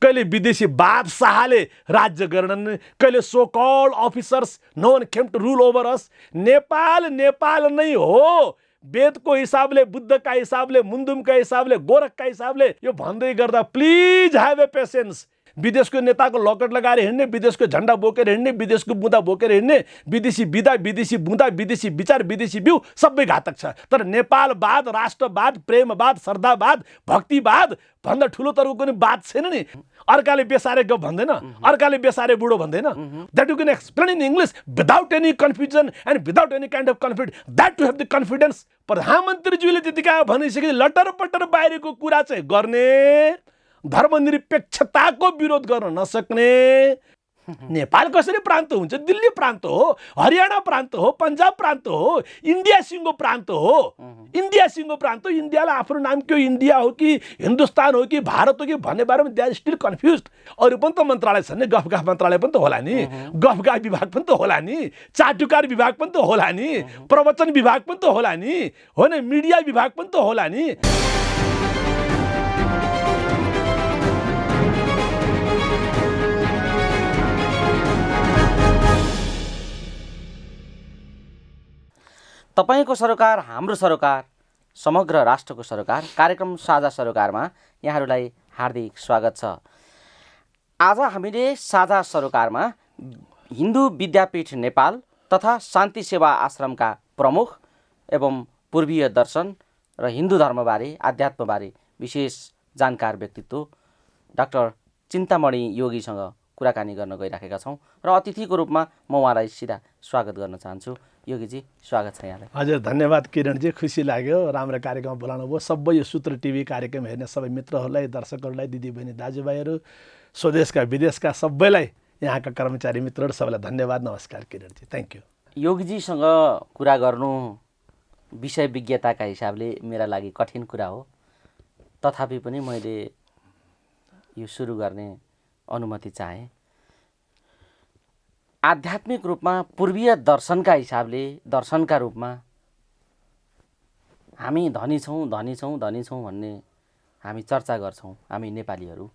कहिले विदेशी बादशाहले राज्य गरेनन्, कहिले so called officers, no one came to rule over us. Nepal Nepal नै हो। वेदको हिसाबले, बुद्धका हिसाबले, मुन्दुमका हिसाबले, गोरखका हिसाबले यो भन्दै गर्दा प्लिज ह्याभ ए पेसेन्स। विदेशको नेताको लकेट लगाएर हिँड्ने, विदेशको झन्डा बोकेर हिँड्ने, विदेशको बुँदा बोकेर हिँड्ने, विदेशी विधा, विदेशी बुँदा, विदेशी विचार, विदेशी बिउ सबै घातक छ। तर नेपालवाद, राष्ट्रवाद, प्रेमवाद, श्रद्धावाद, भक्तिवाद भन्दा ठुलो त कुनै बात छैन नि। अर्काले बेसारे गफ भन्दैन, अर्काले बेसारे बुढो भन्दैन। That you can explain in English without any confusion and without any kind of confidence, that to have the confidence. प्रधानमन्त्रीज्यूले त्यतिका भनिसके लटर पटर बाहिरको कुरा चाहिँ गर्ने, धर्मनिरपेक्षताको विरोध गर्न नसक्ने। नेपाल कसरी प्रान्त हुन्छ? दिल्ली प्रान्त हो, हरियाणा प्रान्त हो, पन्जाब प्रान्त हो, इन्डिया सिङ्गो प्रान्त हो। इन्डिया सिङ्गो प्रान्त हो। इन्डियालाई आफ्नो नाम के हो, इन्डिया हो कि हिन्दुस्तान हो कि भारत हो कि भन्ने बारेमा दे आर स्टिल कन्फ्युज। अरू पनि त मन्त्रालय छन् नि, गफ मन्त्रालय पनि त होला नि, गफगाफ विभाग पनि त होला नि, चाटुकार विभाग पनि त होला नि, प्रवचन विभाग पनि त होला नि, हो नि, मिडिया विभाग पनि त होला नि। तपाईको सरकार, हाम्रो सरकार, समग्र राष्ट्रको सरकार कार्यक्रम साझा सरोकारमा यहाँहरूलाई हार्दिक स्वागत छ। आज हामीले साझा सरोकारमा हिन्दू विद्यापीठ नेपाल तथा शान्ति सेवा आश्रमका प्रमुख एवं पूर्वीय दर्शन र हिन्दू धर्मबारे, आध्यात्मबारे विशेष जानकार व्यक्तित्व डाक्टर चिन्तामणि योगीसँग कुराकानी गर्न गइराखेका छौँ र अतिथिको रूपमा म उहाँलाई सिधा स्वागत गर्न चाहन्छु। योगीजी, स्वागत छ यहाँलाई। हजुर, धन्यवाद किरणजी, खुसी लाग्यो, राम्रो कार्यक्रम बोलाउनु भयो। सबै यो सूत्र टिभी कार्यक्रम हेर्ने सबै मित्रहरूलाई, दर्शकहरूलाई, दिदीबहिनी, दाजुभाइहरू, स्वदेशका विदेशका सबैलाई, यहाँका कर्मचारी मित्रहरू सबैलाई धन्यवाद, नमस्कार किरणजी, थ्याङ्क यू। योगीजीसँग कुरा गर्नु विषय विज्ञताका हिसाबले मेरा लागि कठिन कुरा हो, तथापि पनि मैले यो सुरु गर्ने अनुमति चाहेँ। आध्यात्मिक रूपमा पूर्वीय दर्शनका हिसाबले, दर्शनका रूपमा हामी धनी छौँ धनी छौँ धनी छौँ भन्ने हामी चर्चा गर्छौँ। हामी नेपालीहरू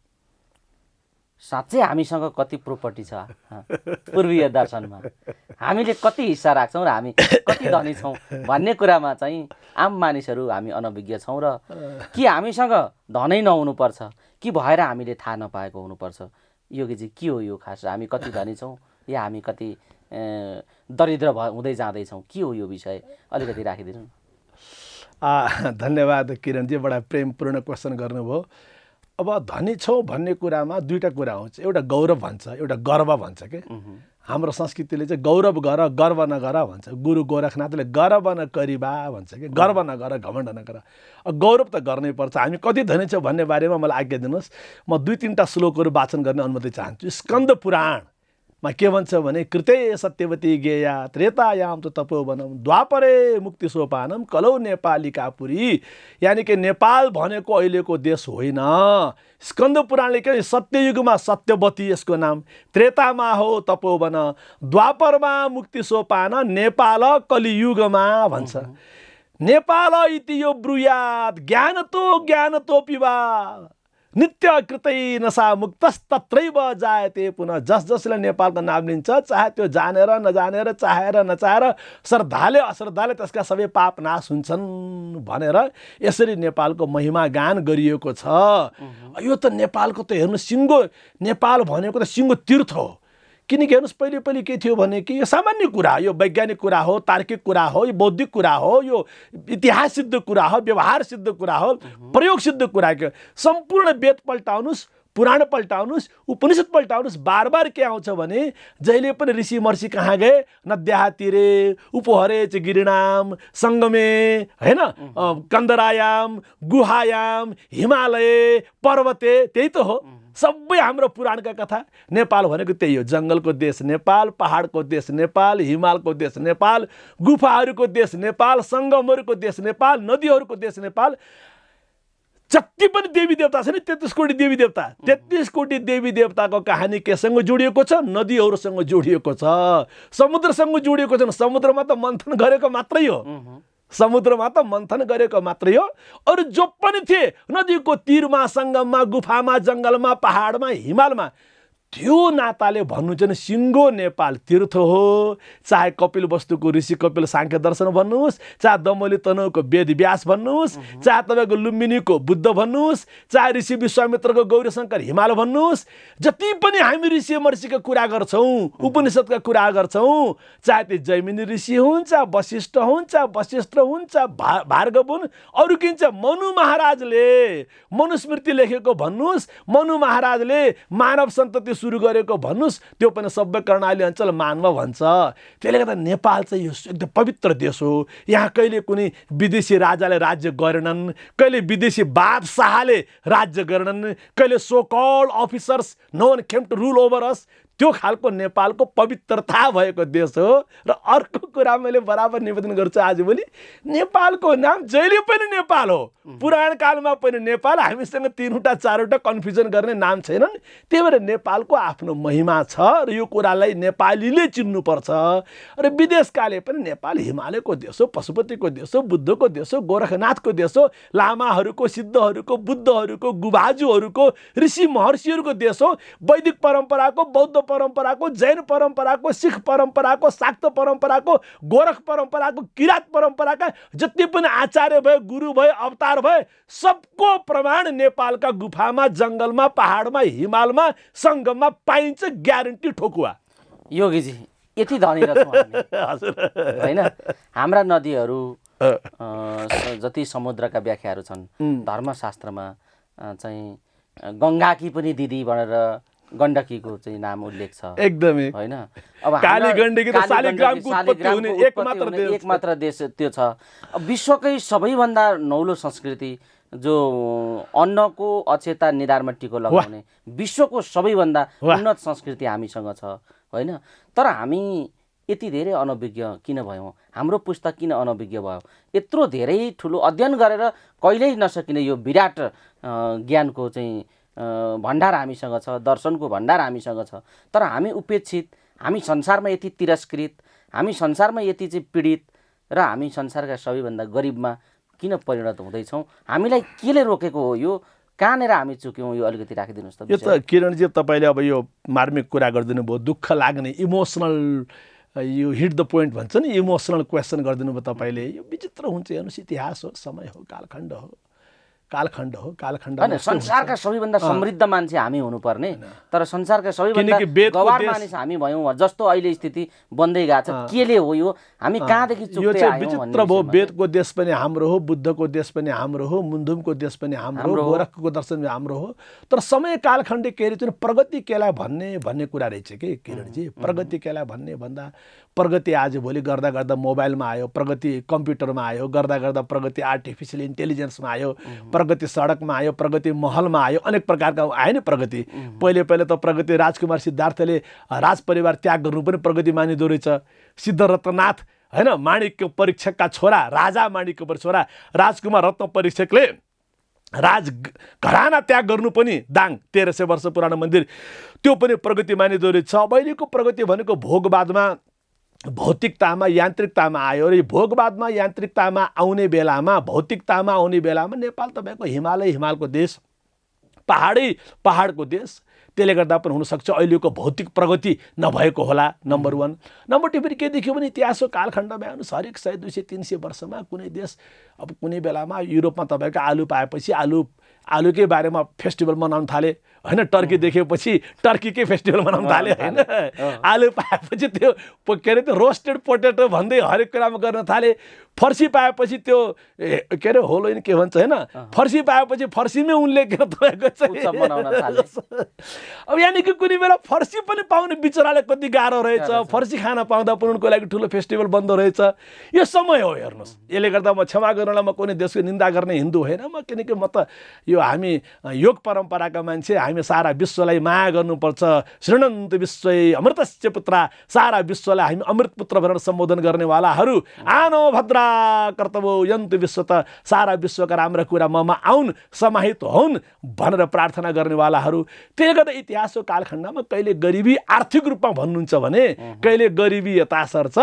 साँच्चै हामीसँग कति प्रोपर्टी छ पूर्वीय दर्शनमा, हामीले कति हिस्सा राख्छौँ र हामी कति धनी छौँ भन्ने कुरामा चाहिँ आम मानिसहरू हामी अनभिज्ञ छौँ। र कि हामीसँग धनै नहुनुपर्छ कि भएर हामीले थाहा नपाएको हुनुपर्छ? योगीजी, के हो यो खास? हामी कति धनी छौँ या हामी कति दरिद्र हुँदै जाँदैछौँ? के हो यो विषय? अलिकति राखिदिनु। धन्यवाद किरणजी, बडा प्रेमपूर्ण क्वेसन गर्नुभयो। अब धनी छौँ भन्ने कुरामा दुईवटा कुरा हुन्छ, एउटा गौरव भन्छ, एउटा गर्व भन्छ। के हाम्रो संस्कृतिले चाहिँ गौरव गर गर्व नगर भन्छ। गुरु गोरखनाथले गर्व नकरिबा भन्छ कि गर्व नगर, घमण्ड नगर। गौरव त गर्नै पर्छ। हामी कति धनी छौँ भन्ने बारेमा मलाई आज्ञा दिनुहोस्, म 2-3टा श्लोकहरू वाचन गर्ने अनुमति चाहन्छु। स्कन्द पुराणमा के भन्छ भने, कृते सत्यवती गेया त्रेतायाम त तपोवनम द्वापरे मुक्ति सोपानम कलौ नेपालिकापुरी। यानि कि नेपाल भनेको अहिलेको देश होइन। स्कन्द पुराणले के, सत्ययुगमा सत्यवती यसको नाम, त्रेतामा हो तपोवन, द्वापरमा मुक्ति सोपान, नेपाल कलियुगमा भन्छ। नेपाल इति यो ब्रुयात ज्ञानतो पिबा नित्य कृतै नशा मुक्तस्तत्रैव जायते पुनः। जस जसले नेपालको नाम लिन्छ, चाहे त्यो जानेर नजानेर, चाहेर नचाहेर, श्रद्धाले अश्रद्धाले त्यसका सबै पाप नाश हुन्छन् भनेर यसरी नेपालको महिमा गान गरिएको छ। यो त नेपालको त हेर्नु, सिङ्गो नेपाल भनेको त सिङ्गो तीर्थ हो। किनकि हेर्नुहोस्, पहिले के थियो भने कि यो सामान्य कुरा, यो वैज्ञानिक कुरा हो, तार्किक कुरा हो, यो बौद्धिक कुरा हो, यो इतिहास सिद्ध कुरा हो, व्यवहार सिद्ध कुरा हो, प्रयोग सिद्ध कुरा हो। सम्पूर्ण वेद पल्टाउनुहोस्, पुराण पल्टाउनुहोस्, उपनिषद पल्टाउनुहोस्, बार के आउँछ भने जहिले पनि ऋषि महर्षि कहाँ गए, नद्यातिरे उपहरे च गिरिणाम सङ्गमे, होइन, कन्दरायाम गुहायाम हिमालय पर्वते, त्यही त हो सबै हाम्रो पुराणका कथा। नेपाल भनेको त्यही हो, जङ्गलको देश नेपाल, पहाडको देश नेपाल, हिमालको देश नेपाल, गुफाहरूको देश नेपाल, सङ्गमहरूको देश नेपाल, नदीहरूको देश नेपाल। जति पनि देवी देवता छ नि, 33 कोटी देवी देवता, 33 कोटी देवी देवताको कहानी केसँग जोडिएको छ? नदीहरूसँग जोडिएको छ, समुद्रसँग जोडिएको छ। समुद्रमा त मन्थन गरेको मात्रै हो, समुद्रमा त मन्थन गरेको मात्रै हो। अरू जो पनि थिए नदीको तीरमा, सङ्गममा, गुफामा, जङ्गलमा, पहाडमा, हिमालमा, त्यो नाताले भन्नु चाहिँ सिङ्गो नेपाल तीर्थ हो। चाहे कपिल वस्तुको ऋषि कपिल साङ्ख्य दर्शन भन्नुहोस्, चाहे दमोली तनहुको वेद व्यास भन्नुहोस्, चाहे तपाईँको लुम्बिनीको बुद्ध भन्नुहोस्, चाहे ऋषि विश्वामित्रको गौरीशङ्कर हिमाल भन्नुहोस्, जति पनि हामी ऋषि महर्षिका कुरा गर्छौँ, उपनिषदका कुरा गर्छौँ, चाहे त्यो जैमिनी ऋषि हुन्छ, वशिष्ठ हुन्छ, वशिष्ठ हुन्छ, भार्गव हुन्, अरू किन्छ मनु महाराजले मनुस्मृति लेखेको भन्नुहोस्, मनु महाराजले मानव सन्तति सुरु गरेको भन्नुहोस्, त्यो पनि सबै कर्णाली अञ्चल मानव भन्छ। त्यसले गर्दा नेपाल चाहिँ यो एकदम पवित्र देश हो। यहाँ कहिले कुनै विदेशी राजाले राज्य गरेनन्, कहिले विदेशी बादशाहले राज्य गरेनन्, कहिले so called officers no one came to rule over us. त्यो खालको नेपालको पवित्रता भएको देश हो। र अर्को कुरा मैले बराबर निवेदन गर्छु आजभोलि, नेपालको नाम जहिले पनि नेपाल हो। पुराण कालमा पनि नेपाल, हामीसँग 3वटा 4वटा कन्फ्युजन गर्ने नाम छैनन्। त्यही भएर नेपालको आफ्नो महिमा छ र यो कुरालाई नेपालीले चिन्नुपर्छ। र विदेशकाले पनि नेपाल हिमालयको देश हो, पशुपतिको देश हो, बुद्धको देश हो, गोरखनाथको देश हो, लामाहरूको, सिद्धहरूको, बुद्धहरूको, गुबाजुहरूको, ऋषि महर्षिहरूको देश हो। वैदिक परम्पराको, बौद्ध परम्पराको, जैन परम्पराको, सिख परम्पराको, शाक्त परम्पराको, गोरख परम्पराको, किरात परम्पराका जति पनि आचार्य भए, गुरु भए, अवतार भए, सबको प्रमाण नेपालका गुफामा, जङ्गलमा, पहाडमा, हिमालमा, सङ्गममा पाइन्छ। ग्यारेन्टी ठोकुवा। योगीजी यति धनी रहेछौँ होइन। हाम्रा नदीहरू जति समुद्रका व्याख्याहरू छन्, धर्मशास्त्रमा चाहिँ गङ्गाकी पनि दिदी भनेर गण्डकीको चाहिँ नाम उल्लेख छ एकदमै होइन। अब काली गण्डकी त शालिग्रामको उत्पत्ति हुने एकमात्र देश त्यो छ। विश्वकै सबैभन्दा नौलो संस्कृति जो अन्नको अक्षता निधारमा टिको लगाउने विश्वको सबैभन्दा उन्नत संस्कृति हामीसँग छ होइन। तर हामी यति धेरै अनभिज्ञ किन भयौँ? हाम्रो पुस्तक किन अनभिज्ञ भयो? यत्रो धेरै ठुलो अध्ययन गरेर कहिल्यै नसकिने यो विराट ज्ञानको चाहिँ भण्डार हामीसँग छ, दर्शनको भण्डार हामीसँग छ। तर हामी उपेक्षित, हामी संसारमा यति तिरस्कृत, हामी संसारमा यति चाहिँ पीडित र हामी संसारका सबैभन्दा गरिबमा किन परिणत हुँदैछौँ? हामीलाई केले रोकेको हो? यो कहाँनिर हामी चुक्यौँ? यो अलिकति राखिदिनुहोस् त। यो त किरणजी तपाईँले अब यो मार्मिक कुरा गरिदिनु भयो, दुःख लाग्ने इमोसनल, यो हिट द पोइन्ट भन्छ नि, इमोसनल क्वेसन गरिदिनु भयो तपाईँले। यो विचित्र हुन्छ, हेर्नुहोस्, इतिहास हो, समय हो, कालखण्ड हो, कालखण्ड हो, कालखण्ड होइन। संसारका सबैभन्दा समृद्ध मान्छे हामी हुनुपर्ने, तर संसारका सबैभन्दा गवार मानिस हामी भयौँ जस्तो अहिले स्थिति बन्दै गएको छ। केले हो यो? हामी कहाँदेखि चुक्दै आयौँ? यो चाहिँ विचित्र भयो। वेदको देश पनि हाम्रो हो, बुद्धको देश पनि हाम्रो हो, मुन्धुमको देश पनि हाम्रो हो, गोरखको दर्शन पनि हाम्रो हो। तर समय कालखण्ड के अरे प्रगति केलाई भन्ने कुरा रहेछ कि किरणजी। प्रगति केलाई भन्दा प्रगति आजभोलि गर्दा गर्दा मोबाइलमा आयो, प्रगति कम्प्युटरमा आयो, गर्दा गर्दा प्रगति आर्टिफिसियल इन्टेलिजेन्समा आयो, प्रगति सडकमा आयो, प्रगति महलमा आयो, अनेक प्रकारका आयो नि प्रगति। पहिले त प्रगति राजकुमार सिद्धार्थले राज परिवार त्याग गर्नु पनि प्रगति मानिदो रहेछ। सिद्धरत्ननाथ होइन, माणिक्य परीक्षकका छोरा, राजा माणिक्य छोरा राजकुमार रत्न परीक्षकले राज घराना त्याग गर्नु पनि, दाङ 1300 वर्ष पुरानो मन्दिर, त्यो पनि प्रगति मानिदो रहेछ। अहिलेको प्रगति भनेको भोगवादमा, भौतिकतामा, यान्त्रिकतामा आयो र भोगवादमा, यान्त्रिकतामा आउने बेलामा, भौतिकतामा आउने बेलामा नेपाल तपाईँको हिमालको देश, पहाडको देश। त्यसले गर्दा पनि हुनसक्छ अहिलेको भौतिक प्रगति नभएको होला, नम्बर 1। नम्बर 2 फेरि के देखियो भने इतिहासको कालखण्डमा हेर्नुहोस्, हरेक 100, 200, 300 वर्षमा कुनै देश, अब कुनै बेलामा युरोपमा तपाईँको आलु पाएपछि आलुकै बारेमा फेस्टिभल मनाउन थाले होइन। टर्की देखेपछि टर्कीकै फेस्टिभल मनाउन थाले होइन। आलु पाएपछि त्यो के अरे त्यो रोस्टेड पोटेटो भन्दै हरेक कुरामा गर्न थाले। फर्सी पाएपछि त्यो के अरे होलोइन के भन्छ होइन, फर्सी पाएपछि फर्सीमै उनले के तपाईँको चाहिँ अब यानि कि कुनै बेला फर्सी पनि पाउने बिचराले कति गाह्रो रहेछ। फर्सी खान पाउँदा पनि उनको लागि ठुलो फेस्टिभल बन्द रहेछ। यो समय हो हेर्नुहोस्। यसले गर्दा म क्षमा गर्नलाई म कुनै देशको निन्दा गर्ने हिन्दू होइन म, किनकि म त यो हामी योग परम्पराका मान्छे, हामी सारा विश्वलाई माया गर्नुपर्छ। शृणन्तु विश्वै अमृतस्य पुत्रा, सारा विश्वलाई हामी अमृत पुत्र भनेर सम्बोधन गर्नेवालाहरू। आनो भद्रा कर्तव्यो यन्तु विश्व, त सारा विश्वका राम्रा कुरा ममा आउन्, समाहित हुन् भनेर प्रार्थना गर्नेवालाहरू। त्यसले गर्दा इतिहासको कालखण्डमा कहिले गरिबी आर्थिक रूपमा भन्नुहुन्छ भने कहिले गरिबी यता सर्छ,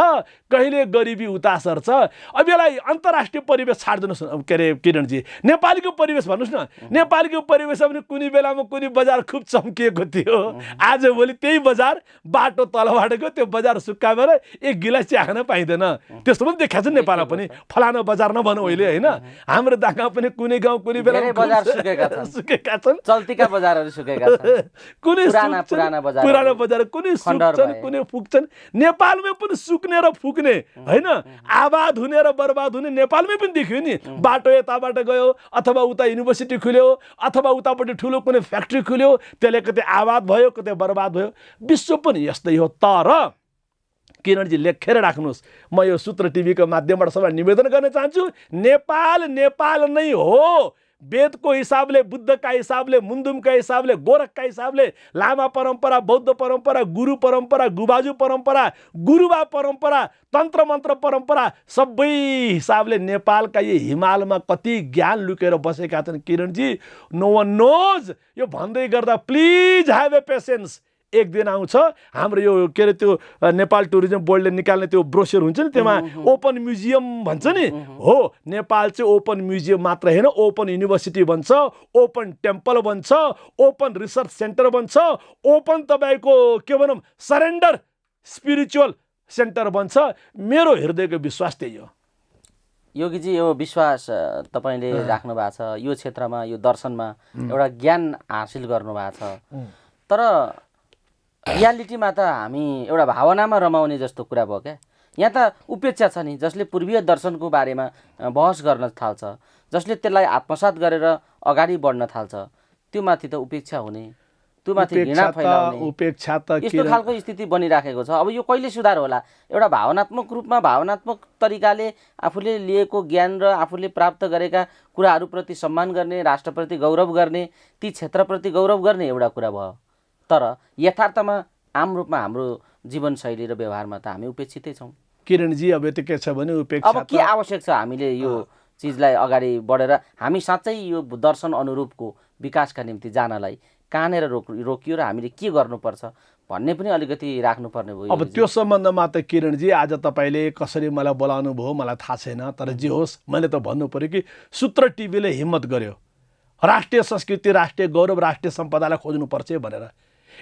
कहिले गरिबी उता सर्छ। अब यसलाई अन्तर्राष्ट्रिय परिवेश छाडिदिनुहोस्, के अरे किरणजी, नेपालीको परिवेश भन्नुहोस् न। नेपालीको परिवेश भने कुनै बेलामा कुनै बजार खुब चम्किएको थियो, आजभोलि त्यही बजार बाटो तलबाट गयो, त्यो बजार सुक्खा भएर एक गिलास चिया खान पाइँदैन। त्यस्तो पनि देखाएको छ नेपालमा पनि। फलाना बजार नभनौँ अहिले होइन, हाम्रो दाङमा पनि कुनै गाउँ कुनै बेला बजार सुकेका छन्, चल्तीका बजारहरू सुकेका छन्, कुनै पुराना बजार कुनै सुक्छन् कुनै फुक्छन्। नेपालमै पनि सुक्ने र फुक्ने होइन, आबाद हुने र बर्बाद हुने नेपालमै पनि देखियो नि। बाटो यताबाट गयो अथवा उता युनिभर्सिटी खुल्यो अथवा उतापट्टि ठुलो कुनै फ्याक्ट्री खुल्यो, त्यसले कतै आबाद भयो कतै बर्बाद भयो। विश्व पनि यस्तै हो। तर किरणजी लेखेर राख्नुहोस्, म यो सूत्र टिभीको माध्यमबाट सबैलाई निवेदन गर्न चाहन्छु, नेपाल नेपाल नै हो। वेदको हिसाबले, बुद्धका हिसाबले, मुन्दुमका हिसाबले, गोरखका हिसाबले, लामा परम्परा, बौद्ध परम्परा, गुरु परम्परा, गुबाजु परम्परा, गुरुबा परम्परा, तन्त्र मन्त्र परम्परा, सबै हिसाबले नेपालका यी हिमालमा कति ज्ञान लुकेर बसेका छन् किरणजी, नो वान नोज। यो भन्दै गर्दा प्लिज ह्याभ ए पेसेन्स। एक दिन आउँछ हाम्रो यो के अरे त्यो नेपाल टुरिज्म बोर्डले निकाल्ने त्यो ब्रोसर हुन्छ नि, त्यसमा ओपन म्युजियम भन्छ नि, हो नेपाल चाहिँ ओपन म्युजियम मात्र होइन, ओपन युनिभर्सिटी बन्छ, ओपन टेम्पल बन्छ, ओपन रिसर्च सेन्टर बन्छ, ओपन तपाईँको के भनौँ सरेन्डर स्पिरिचुअल सेन्टर बन्छ। मेरो हृदयको विश्वास त्यही हो। योगीजी, यो विश्वास तपाईँले राख्नु भएको छ, यो क्षेत्रमा यो दर्शनमा एउटा ज्ञान हासिल गर्नुभएको छ। तर रियालिटीमा त हामी एउटा भावनामा रमाउने जस्तो कुरा भयो क्या। यहाँ त उपेक्षा छ नि, जसले पूर्वीय दर्शनको बारेमा बहस गर्न थाल्छ, जसले त्यसलाई आत्मसात गरेर अगाडि बढ्न थाल्छ, त्यो माथि त उपेक्षा हुने, त्यो माथि घृणा फैलाउने, उपेक्षा त यस्तो खालको स्थिति बनिराखेको छ। अब यो कहिले सुधार होला? एउटा भावनात्मक रूपमा, भावनात्मक तरिकाले आफूले लिएको ज्ञान र आफूले प्राप्त गरेका कुराहरूप्रति सम्मान गर्ने, राष्ट्रप्रति गौरव गर्ने, ती क्षेत्रप्रति गौरव गर्ने एउटा कुरा भयो। तर यथार्थमा आम रूपमा हाम्रो जीवनशैली र व्यवहारमा त हामी उपेक्षितै छौँ। किरणजी, अब यति के छ भने उपेक्षा, अब के आवश्यक छ हामीले यो चिजलाई अगाडि बढेर हामी साँच्चै यो दर्शन अनुरूपको विकासका निम्ति जानलाई कहाँनिर रोकियो र हामीले के गर्नुपर्छ भन्ने पनि अलिकति राख्नुपर्ने भयो। अब त्यो सम्बन्धमा त किरणजी आज तपाईँले कसरी मलाई बोलाउनु भयो मलाई थाहा छैन, तर जे होस् मैले त भन्नु पर्यो कि सूत्र टिभीले हिम्मत गर्यो राष्ट्रिय संस्कृति, राष्ट्रिय गौरव, राष्ट्रिय सम्पदालाई खोज्नुपर्छ भनेर।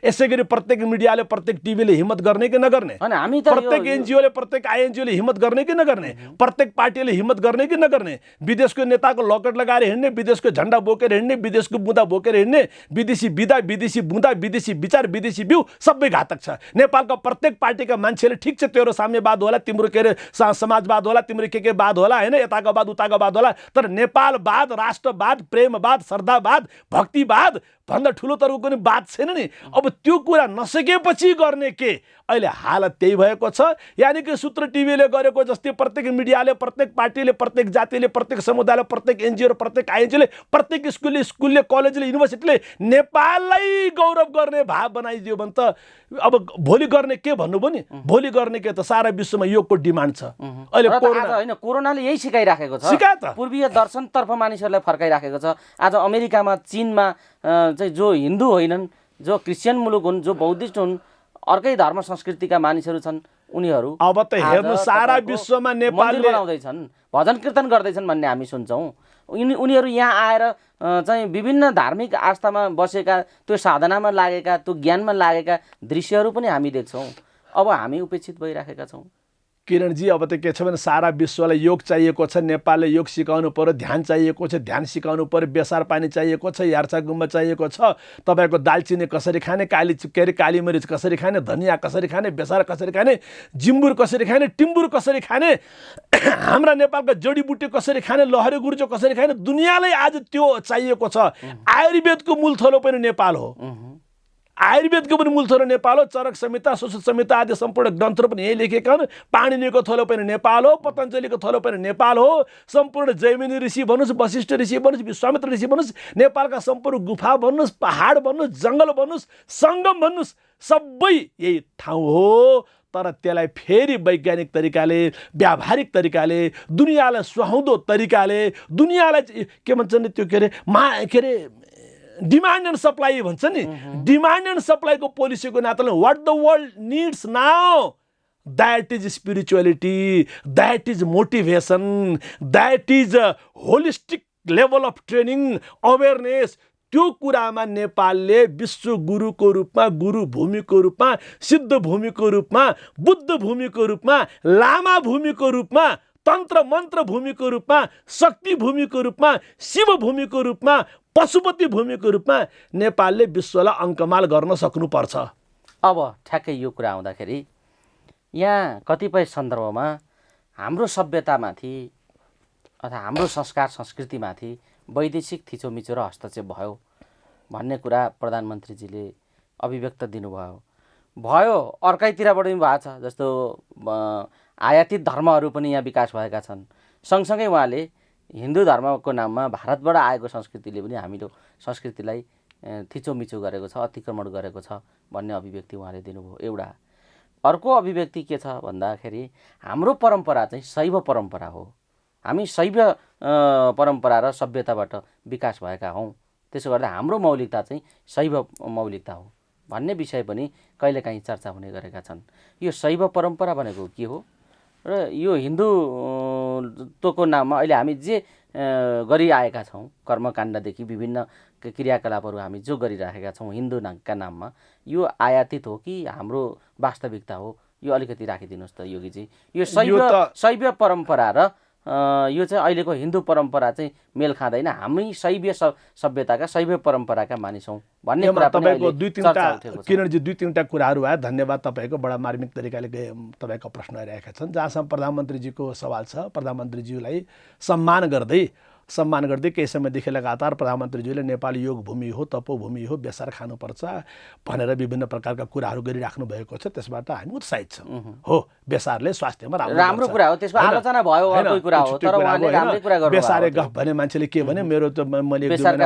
यसै गरी प्रत्येक मिडियाले, प्रत्येक टिभीले हिम्मत गर्ने कि नगर्ने, प्रत्येक एनजिओले, प्रत्येक आइएनजिओले हिम्मत गर्ने कि नगर्ने, प्रत्येक पार्टीले हिम्मत गर्ने कि नगर्ने। विदेशको नेताको लकेट लगाएर हिँड्ने, विदेशको झन्डा बोकेर हिँड्ने, विदेशको बुँदा बोकेर हिँड्ने, विदेशी विधा, विदेशी बुँदा, विदेशी विचार, विदेशी बिउ सबै घातक छ। नेपालका प्रत्येक पार्टीका मान्छेले ठिक छ तेरो साम्यवाद होला, तिम्रो के अरे समाजवाद होला, तिम्रो के बाद होला होइन, यताको बाद उताको बाद होला, तर नेपालवाद, राष्ट्रवाद, प्रेमवाद, श्रद्धावाद, भक्तिवाद भन्दा ठुलो तरको कुनै बात छैन नि। अब त्यो कुरा नसकेपछि गर्ने के? अहिले हालत त्यही भएको छ। यानि कि सूत्र टिभीले गरेको जस्तै प्रत्येक मिडियाले, प्रत्येक पार्टीले, प्रत्येक जातिले, प्रत्येक समुदायले, प्रत्येक एनजिओ र प्रत्येक आइएनजिओले, प्रत्येक स्कुलले, कलेजले, युनिभर्सिटीले नेपाललाई गौरव गर्ने भाव बनाइदियो भने त अब भोलि गर्ने के भन्नुभयो नि, भोलि गर्ने के त सारा विश्वमा योगको डिमान्ड छ। अहिले कोरोनाले यही सिकाइराखेको छ, पूर्वीय दर्शनतर्फ मानिसहरूलाई फर्काइराखेको छ। आज अमेरिकामा, चीनमा चाहिँ जो हिन्दू होइनन्, जो क्रिस्चियन मुलुक हुन्, जो बौद्धिस्ट हुन्, अर्कै धर्म संस्कृतिका मानिसहरू छन्, उनीहरू अब त हेर्नु सारा विश्वमा नेपालले बनाउँदैछन्, भजन कीर्तन गर्दैछन् भन्ने हामी सुन्छौँ। उनीहरू यहाँ आएर चाहिँ विभिन्न धार्मिक आस्थामा बसेका, त्यो साधनामा लागेका, त्यो ज्ञानमा लागेका दृश्यहरू पनि हामी देख्छौँ। अब हामी उपेक्षित भइराखेका छौँ। किरणजी, अब त के छ भने सारा विश्वलाई योग चाहिएको छ, नेपालले योग सिकाउनु पर्यो, ध्यान चाहिएको छ, ध्यान सिकाउनु पर्यो, बेसार पानी चाहिएको छ, यार्चा गुम्बा चाहिएको छ, तपाईँको दालचिनी कसरी खाने, काली मरिच कसरी खाने, धनियाँ कसरी खाने, बेसार कसरी खाने, जिम्बुर कसरी खाने, टिम्बुर कसरी खाने, हाम्रा नेपालका जडीबुटी कसरी खाने, लहरे गुर्जो कसरी खाने, दुनियाँलाई आज त्यो चाहिएको छ। आयुर्वेदको मूल थलो पनि नेपाल हो। आयुर्वेदको पनि मूल थलो नेपाल हो, चरक संहिता, सुश्रुत संहिता आदि सम्पूर्ण ग्रन्थहरू पनि यही लेखेका हुन्। पाणिनीको थलो पनि नेपाल हो, पतञ्जलिको थलो पनि नेपाल हो, सम्पूर्ण जैमिनी ऋषि भन्नुहोस्, वशिष्ठ ऋषि भन्नुहोस्, विश्वामित्र ऋषि भन्नुहोस्, नेपालका सम्पूर्ण गुफा भन्नुहोस्, पहाड भन्नुहोस्, जङ्गल भन्नुहोस्, सङ्गम भन्नुहोस्, सबै यही ठाउँ हो। तर त्यसलाई फेरि वैज्ञानिक तरिकाले, व्यावहारिक तरिकाले, दुनियाँलाई सुहाउँदो तरिकाले, दुनियाँलाई के भन्छ नि त्यो के अरे डिमान्ड एन्ड सप्लाई भन्छ नि, डिमान्ड एन्ड सप्लाईको पोलिसीको नाताले what the world needs now, that is spirituality, that is motivation, that is holistic level of training, awareness. त्यो कुरामा नेपालले विश्व गुरुको रूपमा, गुरु भूमिको रूपमा, सिद्ध भूमिको रूपमा, बुद्ध भूमिको रूपमा, लामा भूमिको रूपमा, तन्त्र मन्त्र भूमिको रूपमा, शक्ति भूमिको रूपमा, शिव भूमिको रूपमा, पशुपति भूमिको रूपमा नेपालले विश्वलाई अङ्कमाल गर्न सक्नुपर्छ। अब ठ्याक्कै यो कुरा आउँदाखेरि यहाँ कतिपय सन्दर्भमा हाम्रो सभ्यतामाथि अथवा हाम्रो संस्कार संस्कृतिमाथि वैदेशिक थिचोमिचो र हस्तक्षेप भयो भन्ने कुरा प्रधानमन्त्रीजीले अभिव्यक्त दिनुभयो। अर्कैतिरबाट पनि भएको छ, जस्तो आयातित धर्महरू पनि यहाँ विकास भएका छन्। सँगसँगै उहाँले हिन्दू धर्मको नाममा भारतबाट आएको संस्कृतिले पनि हाम्रो संस्कृतिलाई थिचोमिचो गरेको छ, अतिक्रमण गरेको छ भन्ने अभिव्यक्ति उहाँले दिनुभयो। एउटा अर्को अभिव्यक्ति के छ भन्दाखेरि हाम्रो परम्परा चाहिँ शैव परम्परा हो, हामी शैव परम्परा र सभ्यताबाट विकास भएका हौँ, त्यसो गर्दा हाम्रो मौलिकता चाहिँ शैव मौलिकता हो भन्ने विषय पनि कहिलेकाहीँ चर्चा हुने गरेका छन्। यो शैव परम्परा भनेको के हो र यो हिन्दुत्वको नाममा अहिले हामी जे गरिआएका छौँ, कर्मकाण्डदेखि विभिन्न क्रियाकलापहरू हामी जो गरिराखेका छौँ हिन्दूका नाममा, यो आयातित हो कि हाम्रो वास्तविकता हो? यो अलिकति राखिदिनुहोस् त योगीजी। यो शैव परम्परा र यो चाहिँ अहिलेको हिन्दू परम्परा चाहिँ मेल खाँदैन, हामी शैव सभ्यताका शैव परम्पराका मानिस हौँ भन्ने कुरा तपाईँको किरणजी दुई तीनवटा कुराहरू आयो। धन्यवाद, तपाईँको बडा मार्मिक तरिकाले तपाईँको प्रश्न आइरहेका छन्। जहाँसम्म प्रधानमन्त्रीजीको सवाल छ, प्रधानमन्त्रीज्यूलाई सम्मान गर्दै केही समयदेखि लगातार प्रधानमन्त्रीज्यूले नेपाल योग भूमि हो, तपोभूमि हो, बेसार खानुपर्छ भनेर विभिन्न प्रकारका कुराहरू गरिराख्नु भएको छ। त्यसबाट हामी उत्साहित छौँ। हो, बेसारले स्वास्थ्यमा राम्रो कुरा हो, त्यसको आलोचना भयो, अर्को कुरा हो, तर उहाँले राम्रै कुरा गर्नुभयो। बेसारे गफ भने मान्छेले के भने, मेरो त मैले चाहिँ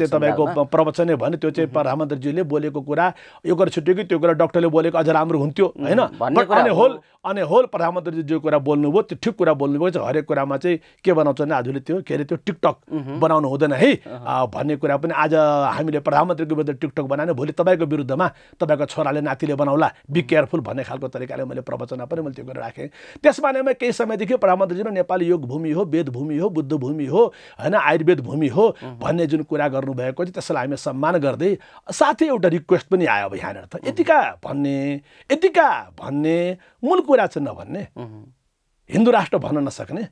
तपाईँको प्रवचनै भने त्यो चाहिँ प्रधानमन्त्रीज्यूले बोलेको कुरा यो कुरा छुट्यो कि त्यो कुरा डक्टरले बोलेको अझ राम्रो हुन्थ्यो होइन। अनि होल प्रधानमन्त्रीजी जो कुरा बोल्नुभयो त्यो ठिक कुरा बोल्नुभयो छ। हरेक कुरामा चाहिँ के बनाउँछ भने आजले त्यो के अरे त्यो टिकटक बनाउनु हुँदैन है भन्ने कुरा पनि आज हामीले प्रधानमन्त्रीको विरुद्ध टिकटक बनाएन, भोलि तपाईँको विरुद्धमा तपाईँको छोराले नातिले बनाउला, बी केयरफुल भन्ने खालको तरिकाले मैले प्रवचनमा पनि मैले त्यो गरेर राखेँ। त्यसमा केही समयदेखि प्रधानमन्त्रीजी नेपाल योग भूमि हो, वेद भूमि हो, बुद्ध भूमि हो होइन, आयुर्वेद भूमि हो भन्ने जुन कुरा गर्नुभएको छ त्यसलाई हामी सम्मान गर्दै साथै एउटा रिक्वेस्ट पनि आयो अब यहाँनिर त यतिका भन्ने मूल कुरा चाहिँ नभन्ने, हिन्दू राष्ट्र भन्न नसक्ने,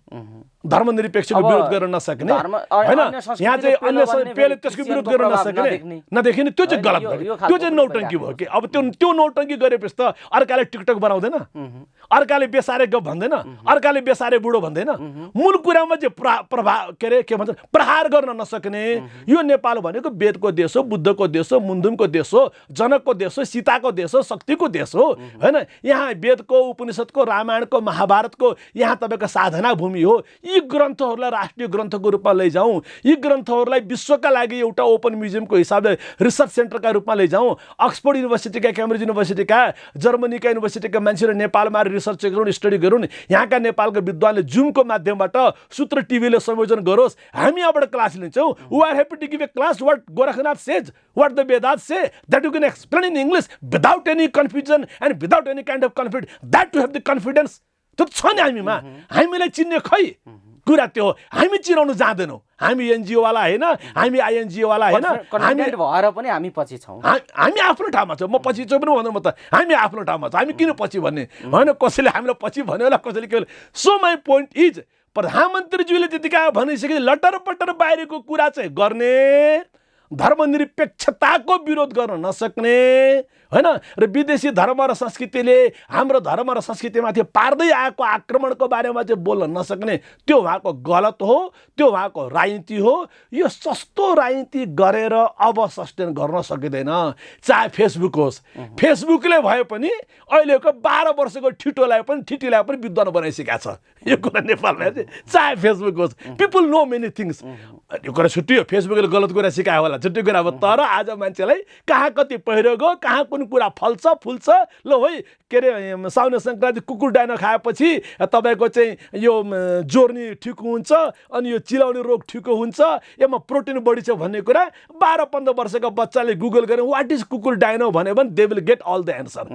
धर्मनिरपेक्षको विरोध गर्न नसक्ने होइन, यहाँ चाहिँ अन्य पेले त्यसको विरोध गर्न नदेखिने त्यो चाहिँ गलत भयो, त्यो चाहिँ नौटङ्की भयो कि अब त्यो नौटङ्की गरेपछि त अर्काले टिकटक बनाउँदैन, अर्काले बेसारे गफ भन्दैन, अर्काले बेसारे बुढो भन्दैन। मूल कुरामा चाहिँ प्रहार गर्न नसक्ने यो नेपाल भनेको वेदको देश हो, बुद्धको देश हो, मुन्धुमको देश हो, जनकको देश हो, सीताको देश हो, शक्तिको देश हो होइन। यहाँ वेदको, उपनिषदको, रामायणको, महाभारतको यहाँ तपाईँको साधना भूमि हो। यी ग्रन्थहरूलाई राष्ट्रिय ग्रन्थको रूपमा लैजाउँ, यी ग्रन्थहरूलाई विश्वका लागि एउटा ओपन म्युजियमको हिसाबले रिसर्च सेन्टरका रूपमा लैजाउँ। अक्सफोर्ड युनिभर्सिटीका, क्याम्ब्रिज युनिभर्सिटीका, जर्मनीका युनिभर्सिटीका मान्छेहरू नेपालमा रिसर्च गरून्, स्टडी गरून्। यहाँका नेपालको विद्वानले जुमको माध्यमबाट सूत्र टिभीले संयोजन गरोस्। हामी यहाँबाट क्लास लिन्छौँ। We are happy to give a class what Gorakhnath says, what the Vedas say, that you can explain in English without any confusion and without any kind of confidence, that to have the confidence. त्यो छ नि हामीमा, हामीलाई चिन्ने खै कुरा त्यो हो। हामी चिनाउनु जाँदैनौँ, हामी एनजिओवाला होइन, हामी आइएनजिओवाला होइन, हामी भएर पनि हामी पछि छौँ। हामी आफ्नो ठाउँमा छौँ। म पछि छु पनि भन्नु, म त हामी आफ्नो ठाउँमा छौँ। हामी किन पछि भन्ने होइन, कसैले हामीलाई पछि भन्यो होला, कसैले के होला। सो माई पोइन्ट इज प्रधानमन्त्रीज्यूले त्यतिका भनिसके लटर पटर बाहिरको कुरा चाहिँ गर्ने धर्मनिरपेक्षताको विरोध गर्न नसक्ने हैन र विदेशी धर्म र संस्कृतिले हाम्रो धर्म र संस्कृतिमाथि पार्दै आएको आक्रमणको बारेमा चाहिँ बोल्न नसक्ने त्यो उहाँको गलत हो, त्यो उहाँको राजनीति हो। यो सस्तो राजनीति गरेर अब सस्टेन गर्न सकिँदैन। चाहे फेसबुक होस्, फेसबुकले भए पनि अहिलेको 12 वर्षको ठिटीलाई पनि विद्वान बनाइसकेका छ। यो कुरा नेपालमा चाहिँ चाहे फेसबुक होस्, पिपल नो मेनी थिङ्स। यो कुरा छुट्टियो, फेसबुकले गलत कुरा सिकायो होला, छुट्टी कुरा हो। तर आज मान्छेलाई कहाँ कति पहिरो गयो, कहाँ कुन कुरा फल्छ फुल्छ, ल है के अरे साउने सङ्क्रान्ति कुकुर डाइनो खाएपछि तपाईँको चाहिँ यो जोर्नी ठिक हुन्छ, अनि यो चिलाउने रोग ठिक हुन्छ, यसमा प्रोटिन बढी छ भन्ने कुरा 12-15 वर्षको बच्चाले गुगल गरेर वाट इज कुकुर डाइनो भन्यो भने they will get all the answer.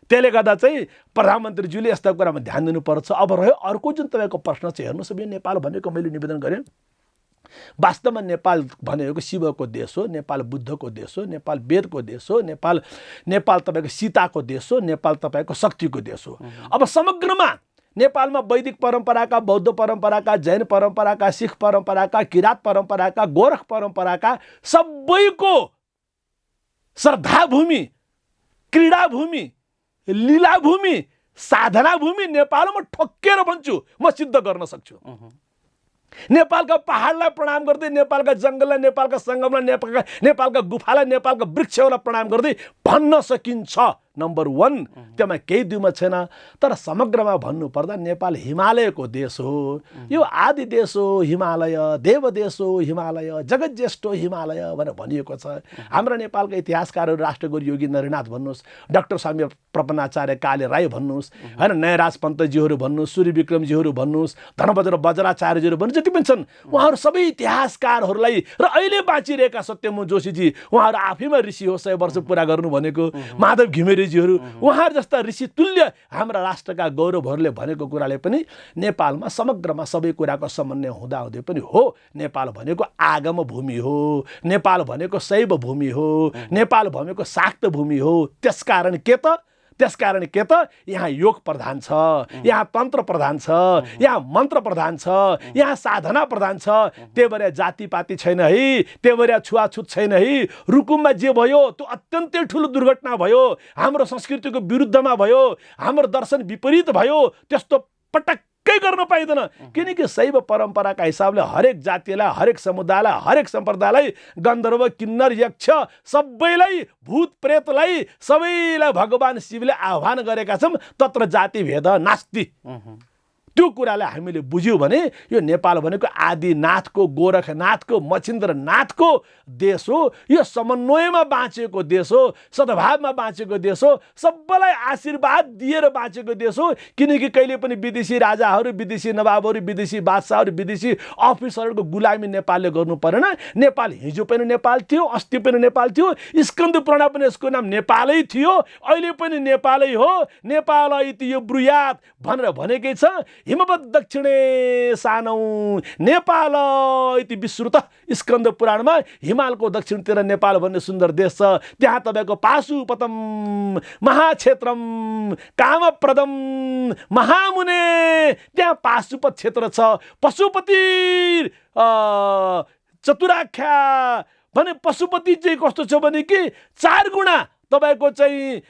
त्यसले गर्दा चाहिँ प्रधानमन्त्रीज्यूले यस्ता कुरामा ध्यान दिनुपर्छ। अब रह्यो अर्को जुन तपाईँको प्रश्न चाहिँ हेर्नुहोस्, अब यो नेपाल भनेको मैले निवेदन गरेँ, वास्तवमा नेपाल भनेको शिवको देश हो, नेपाल बुद्धको देश हो, नेपाल वेदको देश हो, नेपाल तपाईँको सीताको देश हो, नेपाल तपाईँको शक्तिको देश हो। अब समग्रमा नेपालमा वैदिक परम्पराका, बौद्ध परम्पराका, जैन परम्पराका, सिख परम्पराका, किरात परम्पराका, गोरख परम्पराका सबैको श्रद्धाभूमि, क्रीडाभूमि, लीलाभूमि, साधनाभूमि नेपालमा ठोक्केर भन्छु, म सिद्ध गर्न सक्छु। नेपालका पहाडलाई प्रणाम गर्दै, नेपालका जङ्गललाई, नेपालका सङ्गमलाई, नेपालका गुफालाई, नेपालका वृक्षहरूलाई प्रणाम गर्दै भन्न सकिन्छ। नम्बर 1 त्यसमा केही दुईमा छैन। तर समग्रमा भन्नुपर्दा नेपाल हिमालयको देश हो, यो आदि देश हो, हिमालय देव देश हो, हिमालय जगज्येष्ठ हिमालय भनेर भनिएको छ। हाम्रा नेपालका इतिहासकारहरू राष्ट्रगुरु योगी नरनाथ भन्नुहोस्, डाक्टर स्वामी प्रपन्नाचार्य काले राई भन्नुहोस्, होइन नयराज पन्तजीहरू भन्नुहोस्, सूर्य विक्रमजीहरू भन्नुहोस्, धनबहादुर बज्राचार्यजीहरू भन्नुहोस्, जति पनि छन् उहाँहरू सबै इतिहासकारहरूलाई र अहिले बाँचिरहेका सत्यमोहन जोशीजी उहाँहरू आफैमा ऋषि हो, 100 वर्ष पुरा गर्नु भनेको, माधव घिमिरे उहाँहरू जस्ता ऋषि तुल्य हाम्रा राष्ट्रका गौरवहरूले भनेको कुराले पनि नेपालमा समग्रमा सबै कुराको समन्वय हुँदाहुँदै पनि हो नेपाल भनेको आगम भूमि हो, नेपाल भनेको शैव भूमि हो, नेपाल भनेको शाक्त भूमि हो। त्यसकारण के त यहाँ योग प्रधान छ, यहाँ तन्त्र प्रधान छ, यहाँ मन्त्र प्रधान छ, यहाँ साधना प्रधान छ। त्यही भएर जातिपाती छैन है, त्यही भएर छुवाछुत छैन है। रुकुममा जे भयो त्यो अत्यन्तै ठुलो दुर्घटना भयो, हाम्रो संस्कृतिको विरुद्धमा भयो, हाम्रो दर्शन विपरीत भयो। त्यस्तो पटक्कै गर्न पाइँदैन, किनकि शैव परम्पराका हिसाबले हरेक जातिलाई, हरेक समुदायलाई, हरेक सम्प्रदायलाई, गन्धर्व किन्नर यक्ष सबैलाई, भूत प्रेतलाई सबैलाई भगवान शिवले आह्वान गरेका छौँ। तत्र जाति भेद नास्ति। त्यो कुरालाई हामीले बुझ्यौँ भने यो नेपाल भनेको आदिनाथको, गोरखनाथको, मच्छिन्द्रनाथको देश हो। यो समन्वयमा बाँचेको देश हो, सद्भावमा बाँचेको देश हो, सबैलाई आशीर्वाद दिएर बाँचेको देश हो। किनकि कहिले पनि विदेशी राजाहरू, विदेशी नवाबहरू, विदेशी बादशाहहरू, विदेशी अफिसरहरूको गुलामी नेपालले गर्नु परेन। नेपाल हिजो पनि नेपाल थियो, अस्ति पनि नेपाल थियो, स्कन्द पुराण पनि यसको नाम नेपालै थियो, अहिले पनि नेपालै हो। नेपाल इति यो ब्रुयात भनेर भनेकै छ। हिमवत् दक्षिणे सानौ नेपाल इति विश्रुत। स्कन्द पुराणमा हिमालको दक्षिणतिर नेपाल भन्ने सुन्दर देश छ। त्यहाँ तपाईँको पाशुपतम महाक्षेत्रम कामप्रदम महामुने, त्यहाँ पाशुपत क्षेत्र छ। पशुपति चतुराख्या भने पशुपति चाहिँ कस्तो छ भने कि 4 गुणा तपाईँको चाहिँ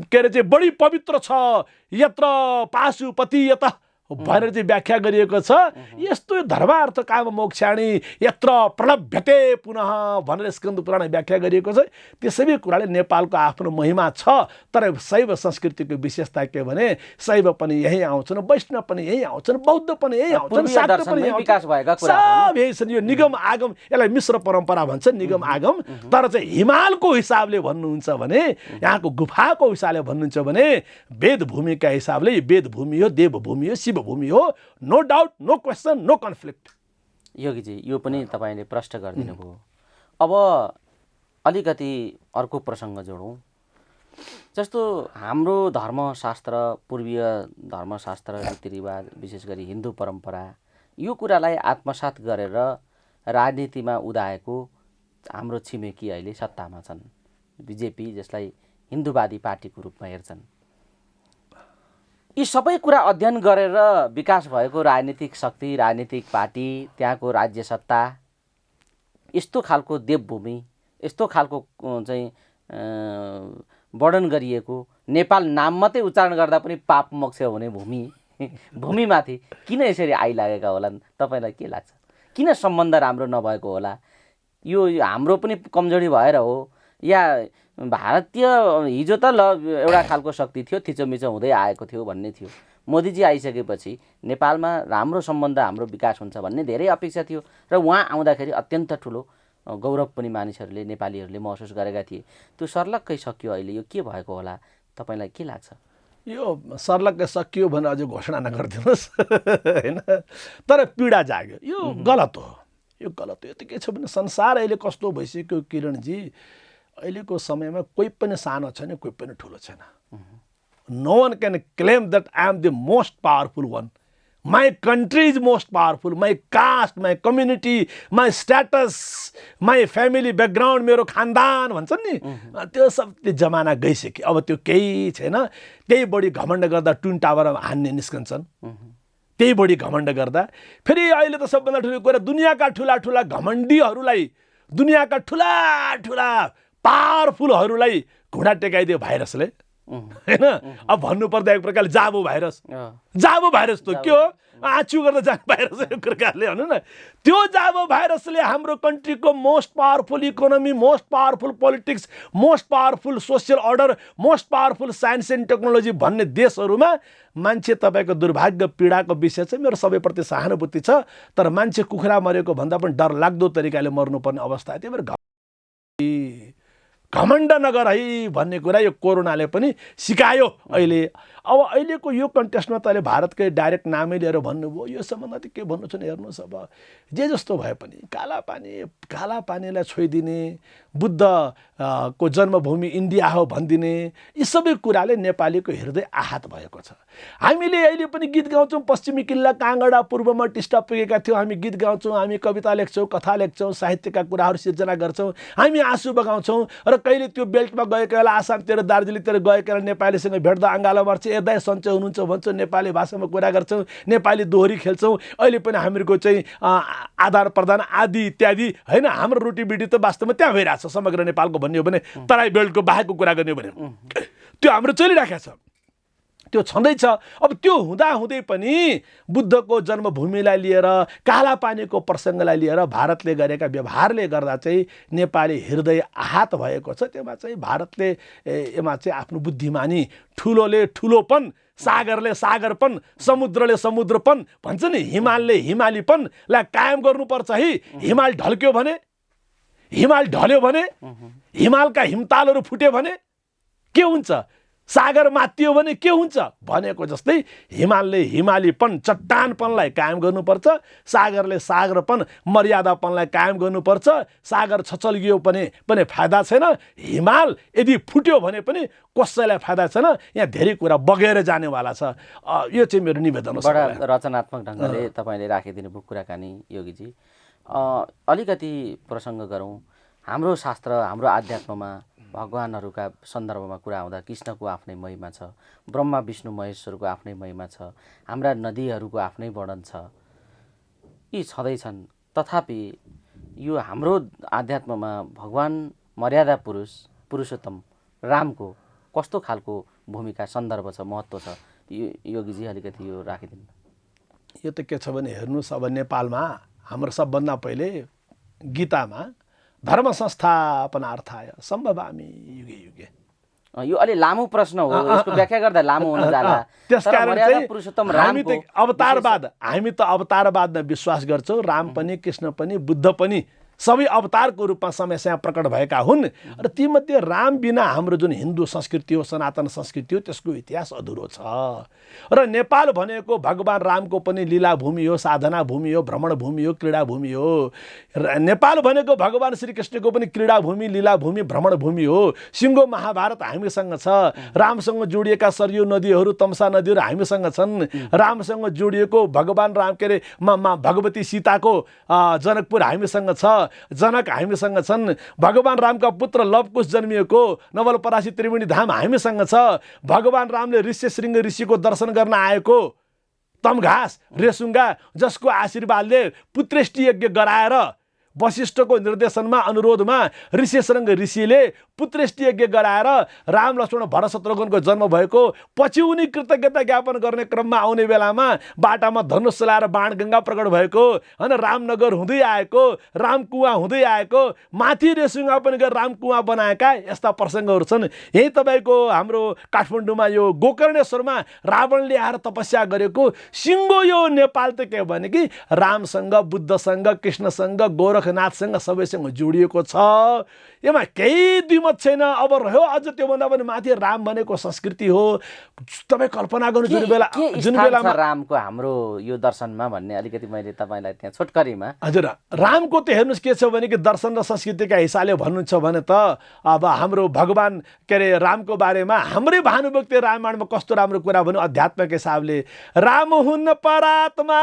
के अरे चाहिँ बढी पवित्र छ। यत्र पाशुपति यत भनेर चाहिँ व्याख्या गरिएको छ। यस्तो धर्मार्थ काम मोक्षाणी यत्र प्रलभ्यते पुनः भनेर स्कन्द पुराण व्याख्या गरिएको छ। त्यसै कुराले नेपालको आफ्नो महिमा छ। तर शैव संस्कृतिको विशेषता के भने शैव पनि यही आउँछन्, वैष्णव पनि यही आउँछन्, बौद्ध पनि यही आउँछन्, शाक्त पनि विकास भएका कुरा सब यही छन्। यो निगम आगम, यसलाई मिश्र परम्परा भन्छ, निगम आगम। तर चाहिँ हिमालको हिसाबले भन्नुहुन्छ भने, यहाँको गुफाको हिसाबले भन्नुहुन्छ भने, वेद भूमिका हिसाबले वेद भूमि हो, देव भूमि हो, भूमि हो। No doubt, no question, no conflict. योगीजी यो पनि तपाईँले प्रश्न गरिदिनु भयो। अब अलिकति अर्को प्रसङ्ग जोडौँ। जस्तो हाम्रो धर्मशास्त्र, पूर्वीय धर्मशास्त्र, रीतिरिवाज, विशेष गरी हिन्दू परम्परा, यो कुरालाई आत्मसात गरेर राजनीतिमा उदाएको हाम्रो छिमेकी अहिले सत्तामा छन्, बिजेपी, जसलाई हिन्दूवादी पार्टीको रूपमा हेर्छन्। यी सबै कुरा अध्ययन गरेर विकास भएको राजनीतिक शक्ति, राजनीतिक पार्टी, त्यहाँको राज्य सत्ता यस्तो खालको देवभूमि, यस्तो खालको चाहिँ वर्णन गरिएको नेपाल नाम मात्रै उच्चारण गर्दा पनि पाप मोक्ष हुने भूमिमाथि किन यसरी आइलागेका होलान्? तपाईँलाई के लाग्छ? किन सम्बन्ध राम्रो नभएको होला? यो हाम्रो पनि कमजोरी भएर हो या भारतीय हिजो त एउटा खालको शक्ति थियो, थिचोमिचो हुँदै आएको थियो भन्ने थियो। मोदीजी आइसकेपछि नेपालमा राम्रो सम्बन्ध, हाम्रो विकास हुन्छ भन्ने धेरै अपेक्षा थियो र उहाँ आउँदाखेरि अत्यन्त ठुलो गौरव पनि मानिसहरूले, नेपालीहरूले महसुस गरेका थिए। त्यो सर्लक्कै सक्यो, अहिले यो के भएको होला? तपाईँलाई के लाग्छ? यो सर्लक्कै सकियो भनेर अझै घोषणा नगरिदिनुहोस् होइन, तर पीडा जाग्यो। यो गलत हो, यो गलत हो। यो त के छ भने संसार अहिले कस्तो भइसक्यो किरणजी, अहिलेको समयमा कोही पनि सानो छैन, कोही पनि ठुलो छैन। No one can claim that I am the most powerful one, my country is most powerful, my caste, my community, my status, my family background, मेरो खानदान भन्छन् नि, त्यो सब त्यो जमाना गइसक्यो। अब त्यो केही छैन। त्यही बढी घमण्ड गर्दा ट्विन टावर हान्ने निस्कन्छन्, त्यही बढी घमण्ड गर्दा। फेरि अहिले त सबभन्दा ठुलो कुरा, दुनियाँका ठुला ठुला घमण्डीहरूलाई, दुनियाँका ठुला ठुला पावरफुलहरूलाई घुँडा टेकाइदियो भाइरसले होइन। अब भन्नुपर्दा एक प्रकारले जाबो भाइरस, जाबो भाइरस त के हो? आँचु गर्दा जाने भाइरस एक प्रकारले भनौँ न। त्यो जाबो भाइरसले हाम्रो कन्ट्रीको most powerful economy, most powerful politics, most powerful social order, most powerful science and technology भन्ने देशहरूमा मान्छे तपाईँको दुर्भाग्य पीडाको विषय चाहिँ मेरो सबैप्रति सहानुभूति छ। तर मान्छे कुखुरा मरेको भन्दा पनि डरलाग्दो तरिकाले मर्नुपर्ने अवस्था। त्यही भएर घमण्ड नगर है भन्ने कुरा यो कोरोनाले पनि सिकायो अहिले। अब अहिलेको यो कन्टेस्टमा त अहिले भारतकै डाइरेक्ट नामै लिएर भन्नुभयो, यो सम्बन्ध त के भन्नु छ हेर्नुहोस्। अब जे जस्तो भए पनि काला पानीलाई छोइदिने, बुद्धको जन्मभूमि इन्डिया हो भनिदिने, यी सबै कुराले नेपालीको हृदय आहत भएको छ। हामीले अहिले पनि गीत गाउँछौँ, पश्चिमी किल्ला काँगडा पूर्वमा टिस्टा पुगेका थियौँ, हामी गीत गाउँछौँ, हामी कविता लेख्छौँ, कथा लेख्छौँ, साहित्यका कुराहरू सिर्जना गर्छौँ, हामी आँसु बगाउँछौँ। र कहिले त्यो बेल्टमा गएको बेला, आसामतिर दार्जिलिङतिर गएको बेला नेपालीसँग भेट्दा अँगालो मर्छ, यता सन्चै हुनुहुन्छ भन्छौँ, नेपाली भाषामा कुरा गर्छौँ, नेपाली दोहोरी खेल्छौँ। अहिले पनि हामीहरूको चाहिँ आदान प्रदान आदि इत्यादि होइन, हाम्रो रोटीबिटी त वास्तवमा त्यहाँ भइरहेछ समग्र नेपालको भन्ने हो भने, तराई बेल्टको बाहेकको कुरा गर्ने हो भने त्यो हाम्रो चलिरहेको छ, त्यो छँदैछ। अब त्यो हुँदाहुँदै पनि बुद्धको जन्मभूमिलाई लिएर, काला पानीको प्रसङ्गलाई लिएर भारतले गरेका व्यवहारले गर्दा चाहिँ नेपाली हृदय आहत भएको छ। त्यसमा चाहिँ भारतले यसमा चाहिँ आफ्नो बुद्धिमानी, ठुलोले ठुलोपन, सागरले सागरपन, समुद्रले समुद्रपन भन्छ नि, हिमालले हिमालीपनलाई कायम गर्नुपर्छ है। हिमाल ढल्क्यो भने, हिमाल ढल्यो भने, हिमालका हिमतालहरू फुट्यो भने के हुन्छ? सागर माथियो भने के हुन्छ भनेको जस्तै हिमालले हिमालीपन, चट्टानपनलाई कायम गर्नुपर्छ, सागरले सागरपन, मर्यादापनलाई कायम गर्नुपर्छ। सागर छचल्गियो पनि फाइदा छैन, हिमाल यदि फुट्यो भने पनि कसैलाई फाइदा छैन। यहाँ धेरै कुरा बगेर जानेवाला छ। यो चाहिँ मेरो निवेदन हो। बडा रचनात्मक ढङ्गले तपाईँले राखिदिनु भयो कुराकानी योगीजी। अलिकति प्रसङ्ग गरौँ। हाम्रो शास्त्र, हाम्रो आध्यात्ममा भगवानहरूका सन्दर्भमा कुरा आउँदा कृष्णको आफ्नै महिमा छ, ब्रह्मा विष्णु महेश्वरको आफ्नै महिमा छ, हाम्रा नदीहरूको आफ्नै वर्णन छ, यी छँदैछन्। तथापि यो हाम्रो आध्यात्ममा भगवान मर्यादा पुरुषोत्तम रामको कस्तो खालको भूमिका, सन्दर्भ छ, महत्त्व छ? योगीजी अलिकति यो राखिदिनु। यो त के छ भने हेर्नुहोस्, अब नेपालमा हाम्रो सबभन्दा पहिले गीतामा धर्म संस्थापनार्थाय सम्भवामि युगे युगे, यो अलि लामो प्रश्न हो, यसको व्याख्या गर्दा लामो हुन जाला। त्यसकारण चाहिँ पुरुषोत्तम हामी त अवतारवादमा विश्वास गर्छौँ। राम पनि, कृष्ण पनि, बुद्ध पनि सबै अवतारको रूपमा समय प्रकट भएका हुन्। र तीमध्ये राम बिना हाम्रो जुन हिन्दू संस्कृति हो, सनातन संस्कृति हो, त्यसको इतिहास अधुरो छ। र नेपाल भनेको भगवान रामको पनि लीला भूमि हो, साधना भूमि हो, भ्रमण भूमि हो, क्रीडा भूमि हो। नेपाल भनेको भगवान श्रीकृष्णको पनि क्रीडा भूमि, लीला भूमि, भ्रमण भूमि हो। सिङ्गो महाभारत हामीसँग छ। रामसँग जोडिएका सरयू नदीहरू, तम्सा नदीहरू हामीसँग छन्। रामसँग जोडिएको भगवान राम के अरे भगवती सीताको जनकपुर हामीसँग छ। जनक हामीसँग छन्। भगवान रामका पुत्र लवकुश जन्मिएको नवलपरासी त्रिवेणी धाम हामीसँग छ। भगवान रामले ऋष्यशृङ्ग ऋषिको दर्शन गर्न आएको तमघास रेसुङ्गा, जसको आशीर्वादले पुत्रेष्टि यज्ञ गराएर वशिष्ठको निर्देशनमा अनुरोधमा ऋषेशरङ्ग ऋषिले पुत्रेष्टि यज्ञ गराएर राम लक्ष्मण भरत शत्रुघ्नको जन्म भएको पछि उनी कृतज्ञता ज्ञापन गर्ने क्रममा आउने बेलामा बाटामा धनुष चलाएर बाणगङ्गा प्रकट भएको होइन, रामनगर हुँदै आएको, रामकुवा हुँदै आएको, माथि रेसुङ्गा पनि गएर रामकुवा बनाएका यस्ता प्रसङ्गहरू छन्। यही तपाईँको हाम्रो काठमाडौँमा यो गोकर्णेश्वरमा रावणले आएर तपस्या गरेको सिङ्गो यो नेपाल त के भने कि रामसँग, बुद्धसँग, कृष्णसँग, गोरखनाथसँग सबैसँग जोडिएको छ। यसमा केही द्विमत छैन। अब रह्यो अझ त्योभन्दा पनि माथि राम भनेको संस्कृति हो। तपाईँ कल्पना गर्नु जुन बेलामा रामको हाम्रो यो दर्शनमा भन्ने अलिकति मैले तपाईँलाई त्यहाँ छोटकरीमा हजुर रामको त हेर्नुहोस् के छ भने कि दर्शन र संस्कृतिका हिसाबले भन्नुहुन्छ भने त अब हाम्रो भगवान के अरे रामको बारेमा हाम्रै भानुभक्ति रामायणमा कस्तो राम्रो कुरा भन्यो अध्यात्मक हिसाबले, राम हुन्न परात्मा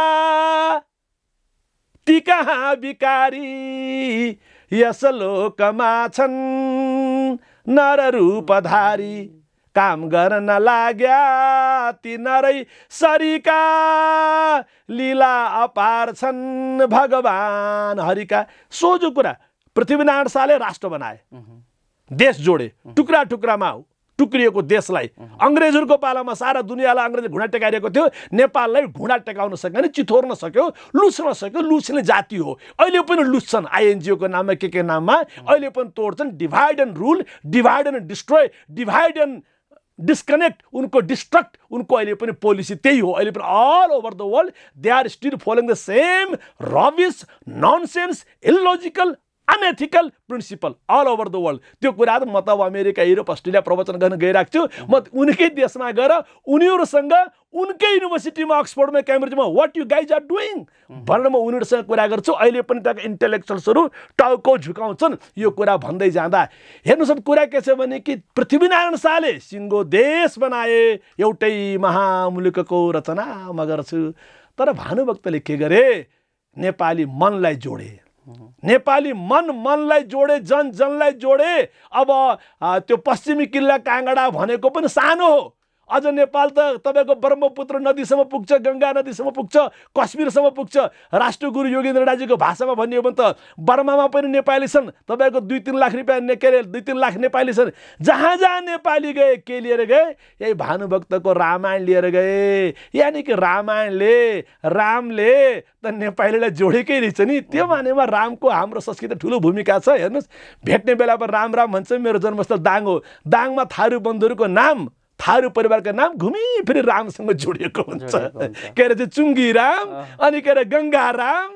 ती कहाँ विकारी यस लोकमा छन् नर रूपधारी काम गर्न लाग्या ती नरै सरिका लीला अपार छन् भगवान हरिका। सोझो कुरा, पृथ्वीनारायण शाहले राष्ट्र बनाए, देश जोडे, टुक्रा टुक्रामा टुक्रिएको देशलाई अङ्ग्रेजहरूको पालामा सारा दुनियाँलाई अङ्ग्रेजले घुँडा टेकाइरहेको थियो, नेपाललाई घुँडा टेकाउन सक्यो, चिथोर्न सक्यो, लुच्न सक्यो। लुच्ने जाति हो, अहिले पनि लुच्छन् आइएनजिओको नाममा के नाममा अहिले पनि तोड्छन्। Divide and rule, divide and destroy, divide and disconnect, उनको डिस्ट्रक्ट, उनको अहिले पनि पोलिसी त्यही हो। अहिले पनि all over the world they are still following the same rubbish, nonsense, illogical, unethical principle all over the world. त्यो कुरा त म त अब अमेरिका, युरोप, अस्ट्रेलिया प्रवचन गर्न गइरहेको छु। म उनकै देशमा गएर उनीहरूसँग उनकै युनिभर्सिटीमा अक्सफोर्डमा क्याम्ब्रिजमा what you guys are doing भनेर म उनीहरूसँग कुरा गर्छु। अहिले पनि त्यहाँको इन्टेलेक्चुअल्सहरू टाउको झुकाउँछन् यो कुरा भन्दै जाँदा। हेर्नुहोस् अब कुरा के छ भने कि पृथ्वीनारायण शाहले सिङ्गो देश बनाए, एउटै महामुलुकको रचना म गर्छु। तर भानुभक्तले के गरे, नेपाली मनलाई जोडे, नेपाली मनलाई जोडे, जनलाई जोडे। अब त्यो पश्चिमी किल्ला काँगडा भनेको पनि सानो हो, अझ नेपाल त तपाईँको ब्रह्मपुत्र नदीसम्म पुग्छ, गङ्गा नदीसम्म पुग्छ, कश्मीरसम्म पुग्छ। राष्ट्रगुरु योगेन्द्र राईजीको भाषामा भन्ने हो भने त बर्मामा पनि नेपाली छन्, तपाईँको 2-3 लाख रुपियाँ के अरे 2-3 लाख नेपाली छन्। जहाँ जहाँ नेपाली गए के लिएर गए, यही भानुभक्तको रामायण लिएर गए। यानि कि रामायणले, रामले त नेपालीलाई जोडेकै रहेछ नि। त्यो मानेमा रामको हाम्रो संस्कृति ठुलो भूमिका छ। हेर्नुहोस्, भेट्ने बेला पर राम राम भन्छ। मेरो जन्मस्थल दाङ हो, दाङमा थारू बन्धुहरूको नाम, थारू परिवारको नाम घुमी फेरि रामसँग जोडिएको हुन्छ। के अरे चाहिँ चुङ्गी राम, अनि के अरे गङ्गा राम,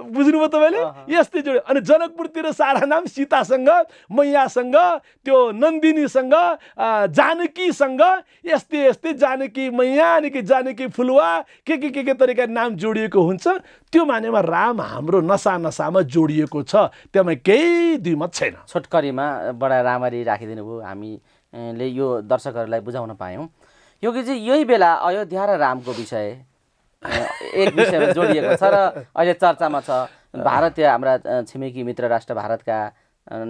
बुझ्नुभयो तपाईँले? यस्तै जोड्यो। अनि जनकपुरतिर सारा नाम सीतासँग, मैयासँग, त्यो नन्दिनीसँग, जानकीसँग, यस्तै यस्तै जानकी मैया, अनि कि जानकी फुलवा, के तरिका नाम जोडिएको हुन्छ। त्यो मानेमा राम हाम्रो नसामा जोडिएको छ, त्यसमा केही द्विमत छैन। छोटकरीमा बडा राम्ररी राखिदिनु भयो, हामीले यो दर्शकहरूलाई बुझाउन पायौँ। योगीजी, यही बेला अयोध्या र रामको विषय एक विषयमा जोडिएको छ र अहिले चर्चामा छ। भारतीय हाम्रा छिमेकी मित्र राष्ट्र भारतका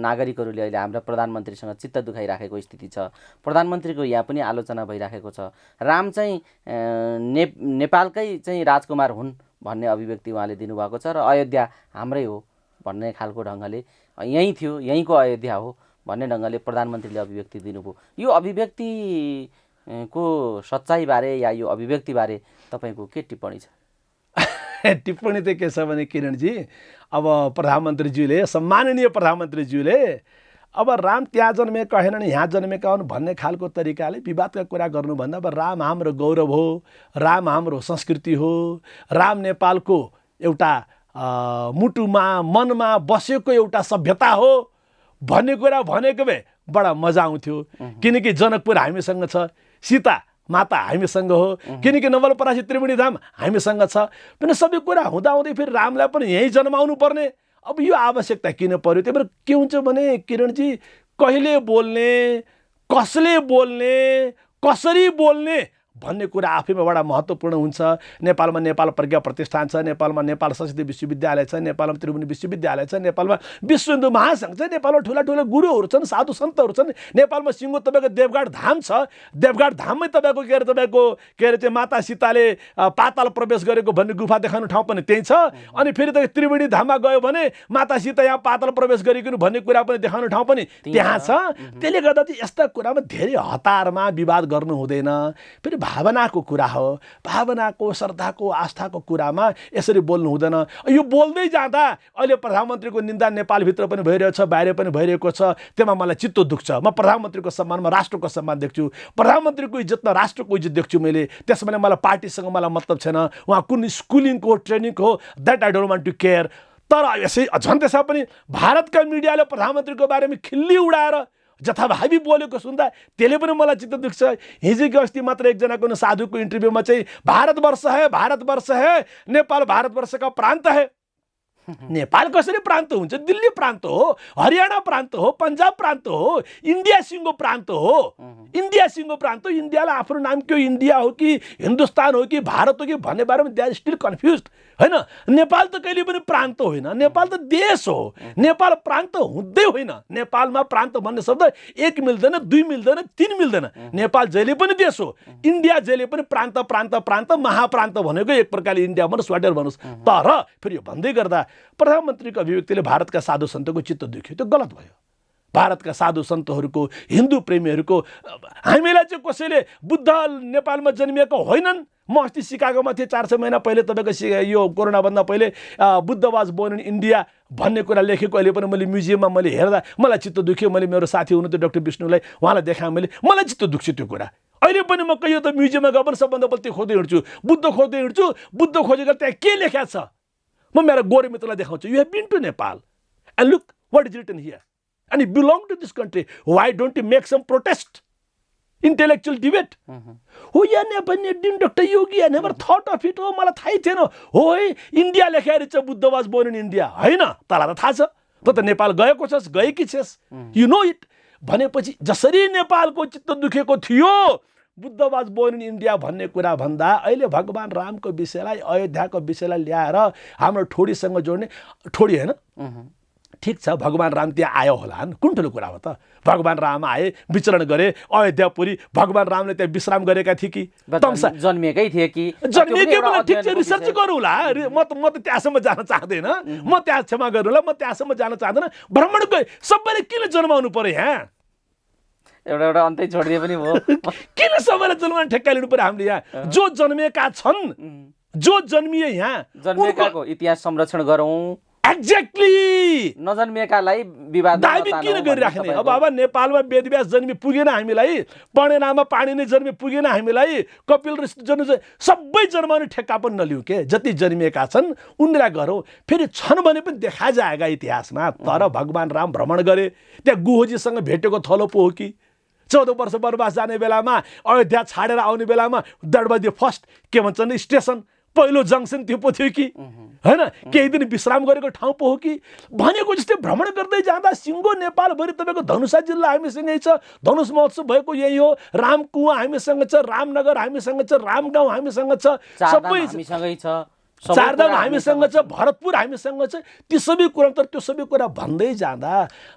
नागरिकहरूले अहिले हाम्रा प्रधानमन्त्रीसँग चित्त दुखाइराखेको स्थिति छ। प्रधानमन्त्रीको यहाँ पनि आलोचना भइराखेको छ। राम चाहिँ नेपालकै चाहिँ राजकुमार हुन् भन्ने अभिव्यक्ति उहाँले दिनुभएको छ र अयोध्या हाम्रै हो भन्ने खालको ढङ्गले, यहीँ थियो, यहीँको अयोध्या हो भन्ने ढङ्गले प्रधानमन्त्रीले अभिव्यक्ति दिनुभयो। यो अभिव्यक्तिको सच्चाइबारे या यो अभिव्यक्तिबारे तपाईँको के टिप्पणी छ? टिप्पणी त के छ भने किरणजी, अब प्रधानमन्त्रीज्यूले, सम्माननीय प्रधानमन्त्रीज्यूले अब राम त्यहाँ जन्मेका होइनन् यहाँ जन्मेका हुन् भन्ने खालको तरिकाले विवादका कुरा गर्नुभन्दा अब राम हाम्रो गौरव हो, राम हाम्रो संस्कृति हो, राम नेपालको एउटा मुटुमा मनमा बसेको एउटा सभ्यता हो भन्ने कुरा भनेको भए बडा मजा आउँथ्यो। किनकि जनकपुर हामीसँग छ, सीता माता हामीसँग हो, किनकि नवलपरासी त्रिवेणी धाम हामीसँग छ। पनि सबै कुरा हुँदाहुँदै फेरि रामलाई पनि यहीँ जन्माउनु पर्ने, अब यो आवश्यकता किन पर्यो? त्यही भएर के हुन्छ भने किरणजी, कहिले बोल्ने, कसले बोल्ने, कसरी बोल्ने भन्ने कुरा आफैमा बडा महत्त्वपूर्ण हुन्छ। नेपालमा नेपाल प्रज्ञा प्रतिष्ठान छ, नेपालमा नेपाल संस्कृत विश्वविद्यालय छ, नेपालमा त्रिभुवन विश्वविद्यालय छ, नेपालमा विश्व हिन्दू महासङ्घ छ, नेपालमा ठुला ठुला गुरुहरू छन्, साधु सन्तहरू छन्, नेपालमा सिङ्गो तपाईँको देवघाट धाम छ, देवघाट धाममै तपाईँको के अरे चाहिँ माता सीताले पाताल प्रवेश गरेको भन्ने गुफा देखाउने ठाउँ पनि त्यही छ। अनि फेरि त त्रिवेणी धाममा गयो भने माता सीता यहाँ पाताल प्रवेश गरिकन भन्ने कुरा पनि देखाउने ठाउँ पनि त्यहाँ छ। त्यसले गर्दा चाहिँ यस्ता कुरामा धेरै हतारमा विवाद गर्नु हुँदैन। फेरि भावनाको कुरा हो, भावनाको श्रद्धाको आस्थाको कुरामा यसरी बोल्नु हुँदैन। यो बोल्दै जाँदा अहिले प्रधानमन्त्रीको निन्दा नेपालभित्र पनि भइरहेको छ, बाहिर पनि भइरहेको छ। त्यसमा मलाई चित्त दुख्छ। म प्रधानमन्त्रीको सम्मानमा राष्ट्रको सम्मान देख्छु, प्रधानमन्त्रीको इज्जतमा राष्ट्रको इज्जत देख्छु मैले। त्यसमा मलाई पार्टीसँग मलाई मतलब छैन, उहाँ कुन स्कुलिङको हो ट्रेनिङको हो, that I don't want to care. तर यसै झन् त्यसमा पनि भारतका मिडियाले प्रधानमन्त्रीको बारेमा खिल्ली उडाएर जथाभावी बोलेको सुन्दा त्यसले पनि मलाई चित्त दुख्छ। हिजोको अस्ति मात्र एकजनाको साधुको इन्टरभ्यूमा चाहिँ भारतवर्ष है, नेपाल भारतवर्ष का प्रान्त है। नेपाल कसरी प्रान्त हुन्छ? दिल्ली प्रान्त हो, हरियाणा प्रान्त हो, पन्जाब प्रान्त हो, इन्डिया सिङ्गो प्रान्त हो। इन्डिया सिङ्गो प्रान्त हो। इन्डियालाई आफ्नो नाम के हो, इन्डिया हो कि हिन्दुस्तान हो कि भारत हो कि भन्ने बारेमा दे आर स्टिल कन्फ्युज होइन। नेपाल त कहिले पनि प्रान्त होइन, नेपाल त देश हो। नेपाल प्रान्त हुँदै होइन। नेपालमा प्रान्त भन्ने शब्द एक मिल्दैन, दुई मिल्दैन, तीन मिल्दैन। नेपाल जहिले पनि देश हो, इन्डिया जहिले पनि प्रान्त प्रान्त प्रान्त महाप्रान्त भनेको एक प्रकारले इन्डिया भन्नुहोस् वाटेर भन्नुहोस्। तर फेरि यो भन्दै गर्दा प्रधानमन्त्रीको अभिव्यक्तिले भारतका साधु सन्तको चित्त दुख्यो, त्यो गलत भयो। भारतका साधु सन्तहरूको, हिन्दू प्रेमीहरूको, हामीलाई चाहिँ कसैले बुद्ध नेपालमा जन्मिएको होइनन्। म अस्ति सिकागोमा थिएँ 400 महिना पहिले, तपाईँको यो कोरोनाभन्दा पहिले Buddha was born in India भन्ने कुरा लेखेको अहिले पनि मैले म्युजियममा मैले हेर्दा मलाई चित्त दुख्यो। मैले मेरो साथी हुनुहुन्थ्यो डाक्टर विष्णुलाई, उहाँलाई देखाएँ मैले, मलाई चित्त दुख्छ त्यो कुरा। अहिले पनि म कहियो त म्युजियममा गयो भने सबभन्दा पहिला त्यो खोज्दै हिँड्छु, बुद्ध खोज्दै हिँड्छु। बुद्ध खोजेर त्यहाँ के लेखेको छ म मेरो गोरे मित्रलाई देखाउँछु। You have been to Nepal and look what is written here and you belong to this country. Why don't you make some protest? Intellectual debate. Oh, yeah, Dr. Yogi, I never thought of it. Oh, मलाई थाहै थिएन। हो है, India लेखेर चाहिँ Buddha was born in India होइन, तँलाई त थाहा छ, त नेपाल गएको छस्, गएकी छस्, यु नो इट भनेपछि जसरी नेपालको चित्त दुखेको थियो Buddha was born in India भन्ने कुरा भन्दा अहिले भगवान रामको विषयलाई, अयोध्याको विषयलाई ल्याएर हाम्रो ठोडीसँग जोड्ने, ठोडी होइन, ठिक छ भगवान राम त्यहाँ आयो होला, कुन ठुलो कुरा हो त? भगवान राम आए, विचरण गरे अयोध्यापुरी, भगवान रामले त्यहाँ विश्राम गरेका थिए कि जन्मिएकै थिए कि जन्मिएकै? मलाई ठिक छ, रिसर्च गरौँला। म त त्यहाँसम्म जान चाहँदैन, म त्यहाँ क्षमा गरौँला, म त्यहाँसम्म जान चाहँदैन। भ्रमण गए सबैले किन जन्माउनु पर्यो यहाँ? एउटा अन्तै छोडिदिए पनि हो। किन सबैलाई जन्माउन ठेक्का लिनु पर्यो हामीले यहाँ? जो जन्मिएका छन्, जो जन्मिए यहाँ, जन्मिएकाको इतिहास संरक्षण गरौँ। एक्ज्याक्टली। नजन्मिएकालाई विवाद दाबी किन गरिराख्ने? अब नेपालमा वेदव्यास जन्मी पुगेन हामीलाई, पणेनामा पाणिनि जन्मी पुगेन हामीलाई, कपिल ऋषि जन्म, सबै जन्माउने ठेक्का पनि नलिउँ के? जति जन्मिएका छन् उनीलाई गरौँ। फेरि छन् भने पनि देखा जाएगा इतिहासमा। तर भगवान राम भ्रमण गरे, त्यहाँ गुहोजीसँग भेटेको थलो पो हो कि? 14 वर्ष वनवास जाने बेलामा, अयोध्या छाडेर आउने बेलामा दरबार फर्स्ट के भन्छन् स्टेसन, पहिलो जङ्सन त्यो पो थियो कि होइन? केही दिन विश्राम गरेको ठाउँ पो हो कि? भनेको जस्तै भ्रमण गर्दै जाँदा सिङ्गो नेपालभरि तपाईँको धनुषा जिल्ला हामीसँगै छ, धनुष महोत्सव भएको यही हो, रामकुवा हामीसँग छ, रामनगर हामीसँग छ, रामगाउँ हामीसँग छ, सबै हामीसँगै छ, चारधाम हामीसँग छ, भरतपुर हामीसँग छ। ती सबै कुरा, तर त्यो सबै कुरा भन्दै जाँदा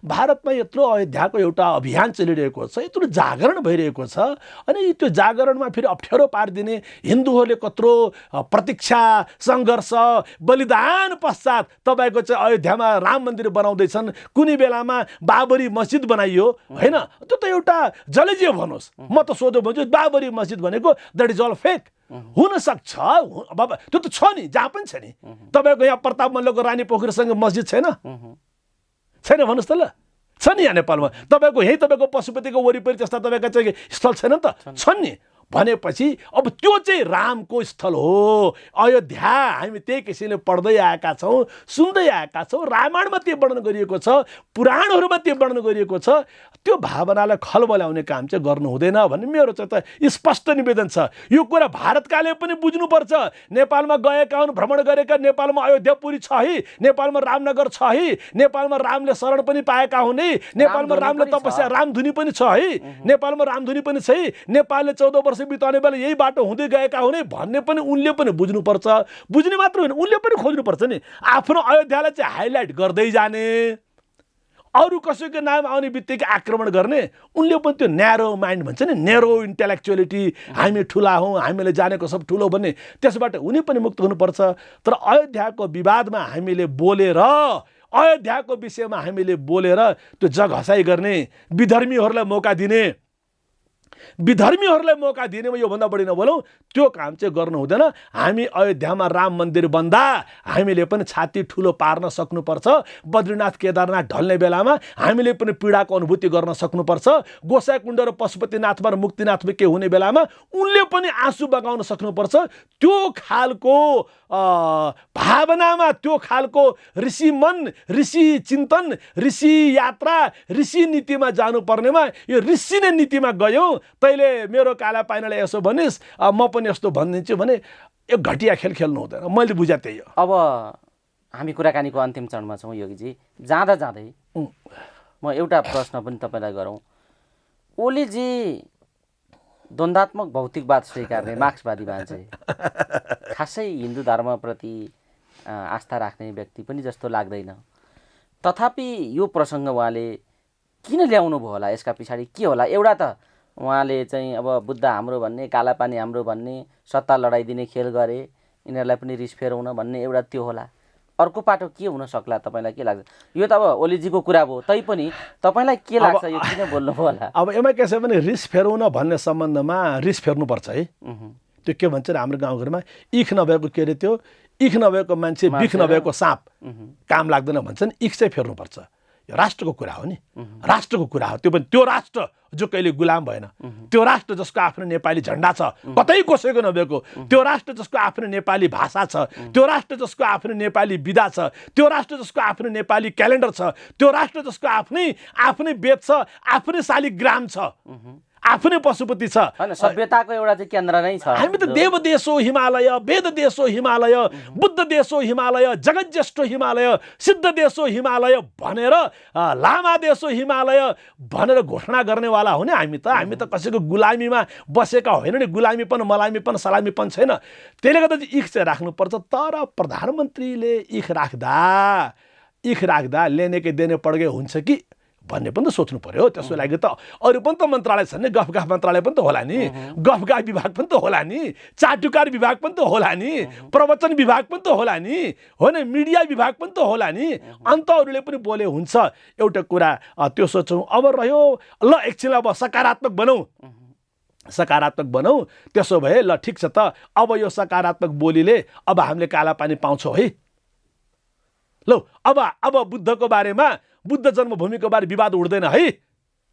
भारतमा यत्रो अयोध्याको एउटा अभियान चलिरहेको छ, यत्रो जागरण भइरहेको छ, अनि त्यो जागरणमा फेरि अप्ठ्यारो पारिदिने हिन्दूहरूले कत्रो प्रतीक्षा, सङ्घर्ष, बलिदान पश्चात तपाईँको चाहिँ अयोध्यामा राम मन्दिर बनाउँदैछन्। कुनै बेलामा बाबरी मस्जिद बनाइयो होइन? त्यो त एउटा जलेजियो भन्नुहोस्, म त सोधो भन्छु बाबरी मस्जिद भनेको द्याट इज अल फेक। हुन सक्छ बाबा, त्यो त छ नि, जहाँ पनि छ नि। तपाईँको यहाँ प्रताप मल्लको रानी पोखरीसँग मस्जिद छैन? छैन भन्नुहोस् त ल, छ नि यहाँ नेपालमा। तपाईँको यहीँ तपाईँको पशुपतिको वरिपरि त्यस्ता तपाईँका चाहिँ स्थल छैन त? छन् नि। भनेपछि अब त्यो चाहिँ रामको स्थल हो अयोध्या। हामी त्यही किसिमले पढ्दै आएका छौँ, सुन्दै आएका छौँ। रामायणमा त्यो वर्णन गरिएको छ, पुराणहरूमा त्यो वर्णन गरिएको छ। त्यो भावनालाई खलबल्याउने काम चाहिँ गर्नु हुँदैन भन्ने मेरो चाहिँ त स्पष्ट निवेदन छ। यो कुरा भारतकाले पनि बुझ्नुपर्छ। नेपालमा गएका हुन्, भ्रमण गरेका, नेपालमा अयोध्यापुरी छ है, नेपालमा रामनगर छ है, नेपालमा रामले शरण पनि पाएका हुन् है, नेपालमा रामले तपस्या रामधुनी पनि छ है, नेपालमा रामधुनी पनि छ है, नेपालले 14 वर्ष बिताउने बेला यही बाटो हुँदै गएका हुन् है भन्ने पनि उनले पनि बुझ्नुपर्छ। बुझ्ने मात्र होइन, उनले पनि खोज्नुपर्छ नि। आफ्नो अयोध्यालाई चाहिँ हाइलाइट गर्दै जाने, अरू कसैको नाम आउने बित्तिकै आक्रमण गर्ने, उनले पनि त्यो न्यारो माइन्ड भन्छ नि, न्यारो इन्टेलेक्चुअलिटी, हामी ठुला हौँ, हामीले जानेको सब ठुलो भन्ने, त्यसबाट उनी पनि मुक्त हुनुपर्छ। तर अयोध्याको विवादमा हामीले बोलेर, अयोध्याको विषयमा हामीले बोलेर त्यो जग हसाई गर्ने, विधर्मीहरूलाई मौका दिने, विधर्मीहरूलाई मौका दिनेमा योभन्दा बढी नबोलौँ, त्यो काम चाहिँ गर्नु हुँदैन। हामी अयोध्यामा राम मन्दिर बन्दा हामीले पनि छाती ठुलो पार्न सक्नुपर्छ। बद्रीनाथ केदारनाथ ढल्ने बेलामा हामीले पनि पीडाको अनुभूति गर्न सक्नुपर्छ। गोसाइकुण्ड र पशुपतिनाथमा र मुक्तिनाथमा के हुने बेलामा उनले पनि आँसु बगाउन सक्नुपर्छ। त्यो खालको भावनामा, त्यो खालको ऋषि मन, ऋषि चिन्तन, ऋषि यात्रा, ऋषि नीतिमा जानुपर्नेमा यो ऋषिने नीतिमा गयौँ, तैँले मेरो काला पाइनाले यसो भनिस्, म पनि यस्तो भनिदिन्छु भने यो घटिया खेल खेल्नु हुँदैन। मैले बुझा त्यही हो। अब हामी कुराकानीको अन्तिम चरणमा छौँ योगीजी। जाँदा जाँदै म एउटा प्रश्न पनि तपाईँलाई गरौँ। ओलीजी द्वन्द्वात्मक भौतिकवाद स्वीकार्ने मार्क्सवादी मान्छे, खासै हिन्दू धर्मप्रति आस्था राख्ने व्यक्ति पनि जस्तो लाग्दैन। तथापि यो प्रसङ्ग उहाँले किन ल्याउनु भयो होला? यसका पछाडि के होला? एउटा त उहाँले चाहिँ अब बुद्ध हाम्रो भन्ने, कालापानी हाम्रो भन्ने, सत्ता लडाइदिने खेल गरे, यिनीहरूलाई पनि रिस फेराउन भन्ने एउटा त्यो होला। अर्को पाटो के हुन सक्ला? तपाईँलाई के लाग्छ? यो त अब ओलीजीको कुरा भयो, तैपनि तपाईँलाई के लाग्छ यो किन बोल्नुभयो होला? अब यसमा के छ भने रिस फेराउन भन्ने सम्बन्धमा रिस फेर्नुपर्छ है। त्यो के भन्छ हाम्रो गाउँघरमा, इख नभएको के अरे, त्यो इख नभएको मान्छे, बिख नभएको साँप काम लाग्दैन भन्छन्। इख चाहिँ फेर्नुपर्छ। यो राष्ट्रको कुरा हो नि, राष्ट्रको कुरा हो। त्यो पनि त्यो राष्ट्र जो कहिले गुलाम भएन, त्यो राष्ट्र जसको आफ्नो नेपाली झन्डा छ, कतै कसैको नभएको, त्यो राष्ट्र जसको आफ्नो नेपाली भाषा छ, त्यो राष्ट्र जसको आफ्नो नेपाली विधा छ, त्यो राष्ट्र जसको आफ्नो नेपाली क्यालेन्डर छ, त्यो राष्ट्र जसको आफ्नै वेद छ, आफ्नै शालिग्राम छ, आफ्नै पशुपति छ। सभ्यताको एउटा चाहिँ केन्द्र नै छ। हामी त देव देश हो हिमालय, वेद देश हो हिमालय, बुद्ध देश हो हिमालय, जगत ज्येष्ठ हिमालय, सिद्ध देश हो हिमालय भनेर, लामा देश हो हिमालय भनेर घोषणा गर्नेवाला हो नि हामी त। हामी त कसैको गुलामीमा बसेका होइन नि, गुलामीपन, मलामीपन, सलामीपन छैन। त्यसले गर्दा चाहिँ इख चाहिँ राख्नुपर्छ। तर प्रधानमन्त्रीले इख राख्दा लेने के देने पड्गे हुन्छ कि भन्ने पनि त सोच्नु पर्यो। त्यसको लागि त अरू पनि त मन्त्रालय छन् नि, गफगाफ मन्त्रालय पनि त होला नि, गफगाफ विभाग पनि त होला नि, चाटुकार विभाग पनि त होला नि, प्रवचन विभाग पनि त होला नि, हो नि, मिडिया विभाग पनि त होला नि। अन्त अरूले पनि बोले हुन्छ। एउटा कुरा त्यो सोचौँ। अब रह्यो ल एकछिन अब सकारात्मक बनाऊ। त्यसो भए ल ठिक छ त, अब यो सकारात्मक बोलीले अब हामीले काला पानी पाउँछौँ है। ल अब बुद्धको बारेमा, बुद्ध जन्मभूमिको बारे विवाद उठ्दैन है।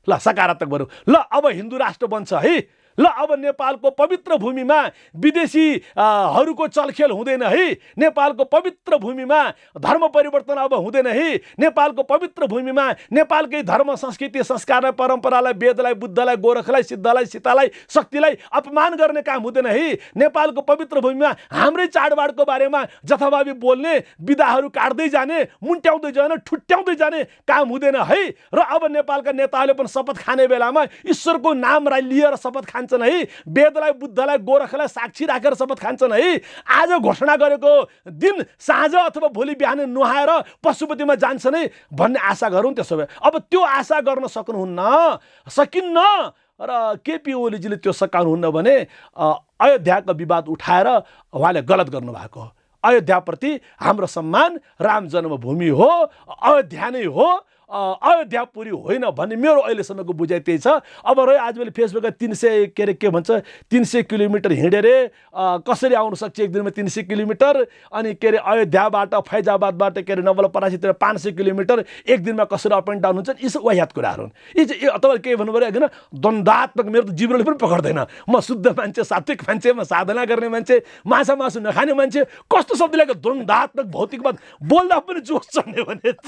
ल सकारात्मक भनौँ। ल अब हिन्दू राष्ट्र बन्छ है। ल अब नेपालको पवित्र भूमिमा विदेशीहरूको चलखेल हुँदैन है। नेपालको पवित्र भूमिमा धर्म परिवर्तन अब हुँदैन है। नेपालको पवित्र भूमिमा नेपालकै धर्म, संस्कृति, संस्कार, परम्परालाई, वेदलाई, बुद्धलाई, गोरखलाई, सिद्धलाई, सीतालाई, शक्तिलाई अपमान गर्ने काम हुँदैन है। नेपालको पवित्र भूमिमा हाम्रै चाडबाडको बारेमा जथाभावी बोल्ने, विधाहरू काट्दै जाने, मुन्ट्याउँदै जाने, ठुट्याउँदै जाने काम हुँदैन है। र अब नेपालका नेताहरूले पनि शपथ खाने बेलामा ईश्वरको नाम लिएर शपथ खान्छन् है। वेदलाई, बुद्धलाई, गोरखलाई साक्षी राखेर शपथ खान्छन् है। आज घोषणा गरेको दिन साँझ अथवा भोलि बिहान नुहाएर पशुपतिमा जान्छन् है भन्ने आशा गरौँ। त्यसो भए अब त्यो आशा गर्न सकिन्न र केपी ओलीजीले त्यो सकाउनुहुन्न भने अयोध्याको विवाद उठाएर उहाँले गलत गर्नुभएको हो। अयोध्याप्रति हाम्रो सम्मान राम जन्मभूमि हो, अयोध्या नै हो, अयोध्यापुरी होइन भन्ने मेरो अहिलेसम्मको बुझाइ त्यही छ। अब रह्यो आज मैले फेसबुकमा 300 किलोमिटर हिँडेर कसरी आउन सक्छ एक दिनमा 300 किलोमिटर, अनि अयोध्याबाट फैजाबादबाट नवलपरासीतिर 500 किलोमिटर एक दिनमा कसरी अप एन्ड डाउन हुन्छ, यी सब वाहियात कुराहरू हुन्। यी चाहिँ तपाईँले केही भन्नु पऱ्यो होइन, द्वन्द्वात्मक मेरो त जिब्रोले पनि पक्र्दैन। म शुद्ध मान्छे, सात्विक मान्छे, म साधना गर्ने मान्छे, माछा मासु नखाने मान्छे, कस्तो शब्द लाग्यो द्वन्द्वात्मक भौतिकवाद बोल्दा पनि जोस चढ्ने भने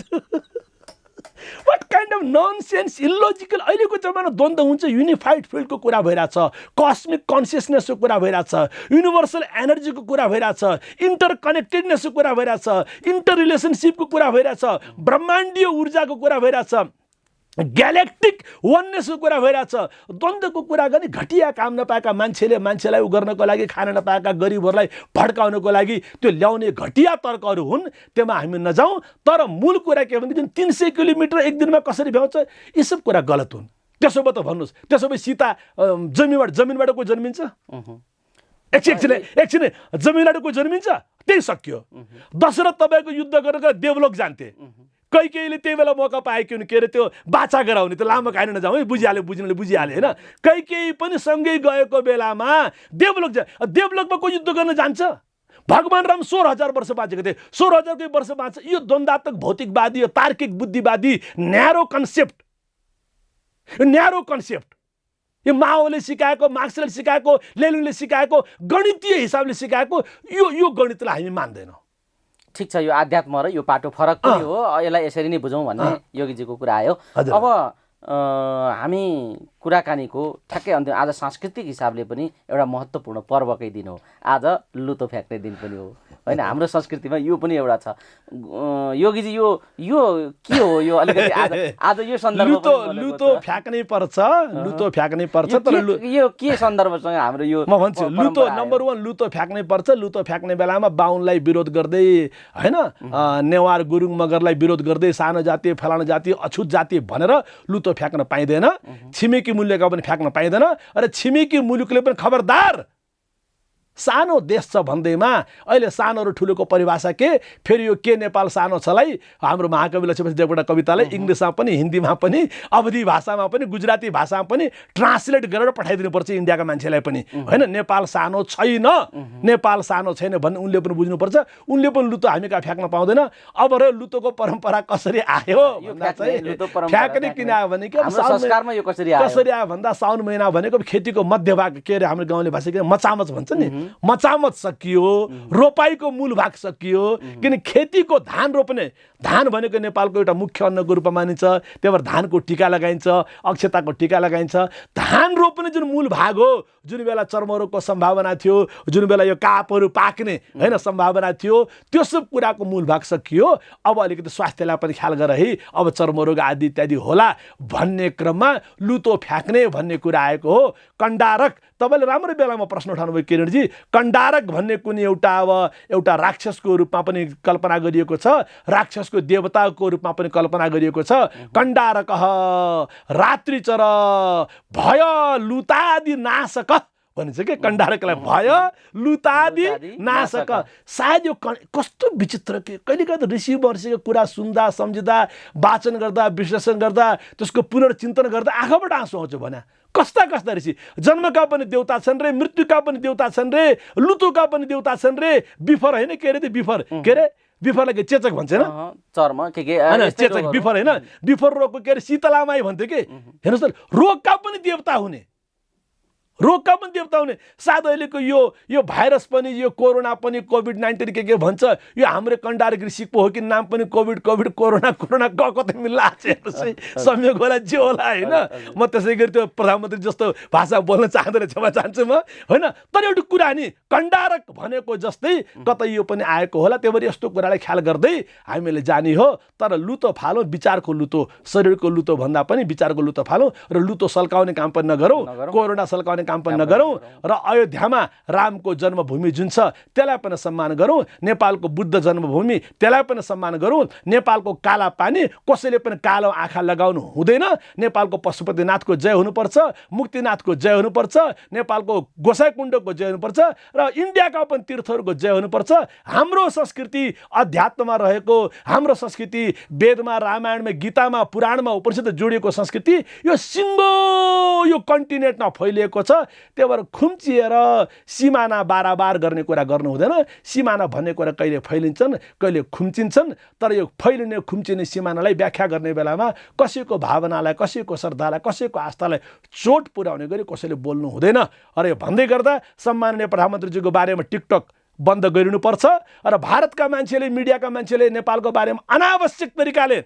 what kind of nonsense illogical. अहिलेको जमाना द्वन्द्व हुन्छ, युनिफाइड फिल्डको कुरा भइरहेछ, कस्मिक कन्सियसनेसको कुरा भइरहेछ, युनिभर्सल एनर्जीको कुरा भइरहेछ, इन्टर कनेक्टेडनेसको कुरा भइरहेछ, इन्टर रिलेसनसिपको कुरा भइरहेछ, ब्रह्माण्डीय ऊर्जाको कुरा भइरहेछ, ग्यालेक्टिक वननेसको कुरा भइरहेछ। द्वन्द्वको कुरा गर्ने घटिया काम नपाएका मान्छेले मान्छेलाई उ गर्नको लागि, खान नपाएका गरिबहरूलाई भड्काउनको लागि त्यो ल्याउने घटिया तर्कहरू हुन्, त्यसमा हामी नजाउँ। तर मूल कुरा के भने जुन 300 किलोमिटर एक दिनमा कसरी भ्याउँछ, यी सब कुरा गलत हुन्। त्यसो भए त भन्नुहोस्, त्यसो भए सीता जमिनबाट कोही जन्मिन्छ? एकछिन जमिनबाट कोही जन्मिन्छ? त्यही सक्यो। दशरथ तपाईँको युद्ध गरेर देवलोक जान्थे, कैकेयीले त्यही बेला मौका पाए कि के अरे त्यो बाछा गराउने, त्यो लामो खाइन नजाउँ है, बुझिहाल्यो, बुझ्नेले बुझिहाल्यो होइन। कैकेयी पनि सँगै गएको बेलामा देवलोकमा कोही युद्ध गर्न जान्छ? भगवान राम 16,000 वर्ष बाँचेको थिए, 16,000 वर्ष बाँच्छ। यो द्वन्द्वात्मक भौतिकवादी, यो तार्किक बुद्धिवादी न्यारो कन्सेप्ट, यो माओले सिकाएको, मार्क्सले सिकाएको, लेनिनले सिकाएको, गणितीय हिसाबले सिकाएको यो गणितलाई हामी मान्दैनौँ। ठिक छ, यो आध्यात्म र यो पाटो फरक पनि हो, यसलाई यसरी नै बुझौँ भन्ने योगीजीको कुरा आयो। अब हामी कुराकानीको ठ्याक्कै अन्तिम, आज सांस्कृतिक हिसाबले पनि एउटा महत्त्वपूर्ण पर्वकै दिन हो, आज लुतो फ्याक्ने दिन पनि हो होइन। हाम्रो संस्कृतिमा यो पनि एउटा छ। योगीजी यो के हो? यो अलिकति आज यो सन्दर्भ लुतो फ्याक्नै पर्छ, तर यो के सन्दर्भसँग हाम्रो यो म भन्छु। लुतो नम्बर 1 लुतो फ्याक्नै पर्छ। लुतो फ्याक्ने बेलामा बाहुनलाई विरोध गर्दै होइन, नेवार गुरुङ मगरलाई विरोध गर्दै सानो जाति, फलाना जाति, अछुत जाति भनेर लुतो फ्याक्न पाइँदैन। छिमेकी मुलुकका पनि फ्याक्न पाइँदैन। र छिमेकी मुलुकले पनि खबरदार, सानो देश छ भन्दैमा अहिले सानो र ठुलोको परिभाषा के? फेरि यो के नेपाल सानो छलाई हाम्रो महाकवि लक्ष्मीप्रसाद देवकोटा कवितालाई इङ्ग्लिसमा पनि, हिन्दीमा पनि, अवधी भाषामा पनि, गुजराती भाषामा पनि ट्रान्सलेट गरेर पठाइदिनुपर्छ इन्डियाका मान्छेलाई पनि होइन। नेपाल सानो छैन, नेपाल सानो छैन भन्ने उनले पनि बुझ्नुपर्छ। उनले पनि लुतो हामी कहाँ फ्याक्न पाउँदैन। अब र लुतोको परम्परा कसरी आयो भन्दा चाहिँ फ्याक्ने किन आयो भने के संस्कारमा यो कसरी आयो भन्दा साउन महिना भनेको खेतीको मध्यभाग, के अरे हाम्रो गाउँले भाषा के मचामच भन्छ नि, मचामत सकियो, रोपाईको मूल भाग सकियो। किन खेतीको धान रोप्ने, धान भनेको नेपालको एउटा मुख्य अन्नको रूपमा मानिन्छ, त्यही भएर धानको टिका लगाइन्छ, अक्षताको टिका लगाइन्छ। धान रोप्ने जुन मूल भाग हो, जुन बेला चर्मरोगको सम्भावना थियो, जुन बेला यो कापहरू पाक्ने होइन सम्भावना थियो, त्यो सब कुराको मूल भाग सकियो। अब अलिकति स्वास्थ्यलाई पनि ख्याल गर है, अब चर्मरोग आदि इत्यादि होला भन्ने क्रममा लुतो फ्याक्ने भन्ने कुरा आएको हो। कण्डारक, तपाईँले राम्रो बेलामा प्रश्न उठाउनुभयो किरणजी। कण्डारक भन्ने कुनै एउटा राक्षसको रूपमा पनि कल्पना गरिएको छ, राक्षसको देवताको रूपमा पनि कल्पना गरिएको छ। कण्डारक रात्रिचर भय लुतादि नाशक भनिन्छ के? कण्डारकलाई भय लुतादि नाशक। सायद यो कस्तो विचित्र के, कहिलेकाहीँ त ऋषि वर्षीको कुरा सुन्दा, सम्झिँदा, वाचन गर्दा, विश्लेषण गर्दा, त्यसको पुनर्चिन्तन गर्दा आँखाबाट आँसु आउँछ भने कस्ता ऋषि। जन्मका पनि देवता छन् रे, मृत्युका पनि देवता छन् रे, लुतोका पनि देवता छन् रे। बिफर होइन के अरे त्यो बिफर, के अरे बिफरलाई के चेचक भन्छ होइन, चर्म के होइन चेचक बिफर होइन, बिफर रोगको के अरे शीतलामाई भन्थ्यो कि। हेर्नुहोस् त, रोगका पनि देवता हुने, रोगका पनि देवता हुने। सायद अहिलेको यो भाइरस पनि, यो कोरोना पनि, कोभिड-19 के भन्छ, यो हाम्रो कण्डारक ऋषि पो हो कि नाम पनि कोभिड कोरोना कतै मिल्ला संयोग होला जे होला होइन। म त्यसै गरी त्यो प्रधानमन्त्री जस्तो भाषा बोल्न चाहँदैन, क्षमा चाहन्छु म होइन। तर एउटा कुरा नि, कण्डारक भनेको जस्तै कतै यो पनि आएको होला। त्यही भएर यस्तो कुरालाई ख्याल गर्दै हामीले जाने हो। तर लुतो फालौँ, विचारको लुतो, शरीरको लुतो भन्दा पनि विचारको लुतो फालौँ र लुतो सल्काउने काम पनि नगरौँ, कोरोना सल्काउने काम पनि नगरौँ। र अयोध्यामा रामको जन्मभूमि जुन छ त्यसलाई पनि सम्मान गरौँ, नेपालको बुद्ध जन्मभूमि त्यसलाई पनि सम्मान गरौँ। नेपालको काला पानी कसैले पनि कालो आँखा लगाउनु हुँदैन। नेपालको पशुपतिनाथको जय हुनुपर्छ, मुक्तिनाथको जय हुनुपर्छ, नेपालको गोसाइकुण्डको जय हुनुपर्छ र इन्डियाका पनि तीर्थहरूको जय हुनुपर्छ। हाम्रो संस्कृति अध्यात्ममा रहेको, हाम्रो संस्कृति वेदमा, रामायणमा, गीतामा, पुराणमा, उपनिषद जोडिएको संस्कृति यो सिङ्गो यो कन्टिनेन्टमा फैलिएको छ। त्यही भएर खुम्चिएर सिमाना बाराबार गर्ने कुरा गर्नु हुँदैन। सिमाना भन्ने कुरा कहिले फैलिन्छन्, कहिले खुम्चिन्छन्। तर यो फैलिने खुम्चिने सिमानालाई व्याख्या गर्ने बेलामा कसैको भावनालाई, कसैको श्रद्धालाई, कसैको आस्थालाई चोट पुर्याउने गरी कसैले बोल्नु हुँदैन। र यो भन्दै गर्दा सम्माननीय प्रधानमन्त्रीजीको बारेमा टिकटक बन्द गरिनुपर्छ र भारतका मान्छेले, मिडियाका मान्छेले नेपालको बारेमा अनावश्यक तरिकाले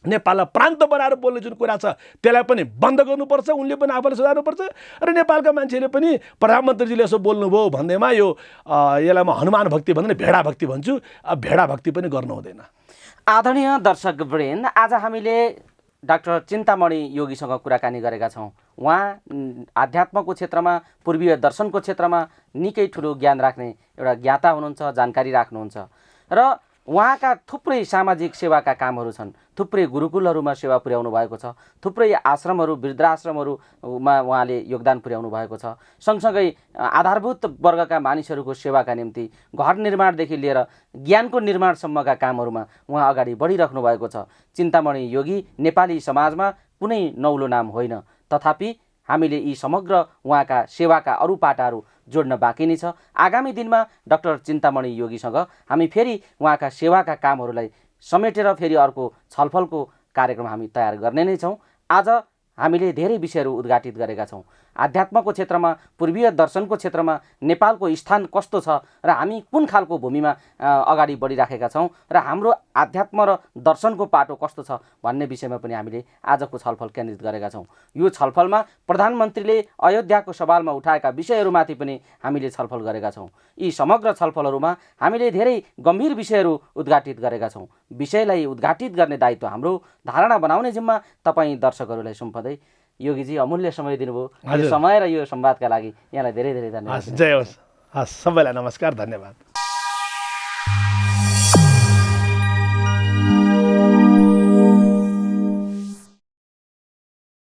नेपाललाई प्रान्त बनाएर बोल्ने जुन कुरा छ त्यसलाई पनि बन्द गर्नुपर्छ, उनले पनि आफूलाई सुधार्नुपर्छ। र नेपालका मान्छेले पनि प्रधानमन्त्रीजीले यसो बोल्नुभयो भन्दैमा यसलाई म हनुमान भक्ति भन्दैन भेडा भक्ति भन्छु, भेडा भक्ति पनि गर्नु हुँदैन। आदरणीय दर्शकवृन्द, आज हामीले डाक्टर चिन्तामणि योगीसँग कुराकानी गरेका छौँ। उहाँ आध्यात्मको क्षेत्रमा, पूर्वीय दर्शनको क्षेत्रमा निकै ठुलो ज्ञान राख्ने एउटा ज्ञाता हुनुहुन्छ, जानकारी राख्नुहुन्छ र उहाँका थुप्रै सामाजिक सेवाका कामहरू छन्। थुप्रै गुरुकुलहरूमा सेवा पुर्याउनु भएको छ, थुप्रै आश्रमहरू, वृद्धाश्रमहरूमा उहाँले योगदान पुर्याउनु भएको छ। सँगसँगै आधारभूत वर्गका मानिसहरूको सेवाका निम्ति घर निर्माणदेखि लिएर ज्ञानको निर्माणसम्मका कामहरूमा उहाँ अगाडि बढिराख्नु भएको छ। चिन्तामणि योगी नेपाली समाजमा कुनै नौलो नाम होइन, तथापि हामीले यी समग्र उहाँका सेवाका अरू पाटाहरू जोड्न बाँकी नै छ। आगामी दिनमा डाक्टर चिन्तामणि योगीसँग हामी फेरि उहाँका सेवाका कामहरूलाई समेटेर फेरि अर्को छलफलको कार्यक्रम हामी तयार गर्ने नै छौँ। आज हामीले धेरै विषयहरू उद्घाटित गरेका छौँ। आध्यात्मको क्षेत्रमा, पूर्वीय दर्शनको क्षेत्रमा नेपालको स्थान कस्तो छ र हामी कुन खालको भूमिमा अगाडि बढिराखेका छौँ र हाम्रो आध्यात्म र दर्शनको पाटो कस्तो छ भन्ने विषयमा पनि हामीले आजको छलफल केन्द्रित गरेका छौँ। यो छलफलमा प्रधानमन्त्रीले अयोध्याको सवालमा उठाएका विषयहरूमाथि पनि हामीले छलफल गरेका छौँ। यी समग्र छलफलहरूमा हामीले धेरै गम्भीर विषयहरू उद्घाटित गरेका छौँ। विषयलाई उद्घाटित गर्ने दायित्व हाम्रो, धारणा बनाउने जिम्मा तपाईँ दर्शकहरूलाई सुम्पँदै योगीजी अमूल्य समय दिनुभयो। यो समय र यो संवादका लागि यहाँलाई धेरै धेरै धन्यवाद। जय होस्। सबैलाई नमस्कार, धन्यवाद।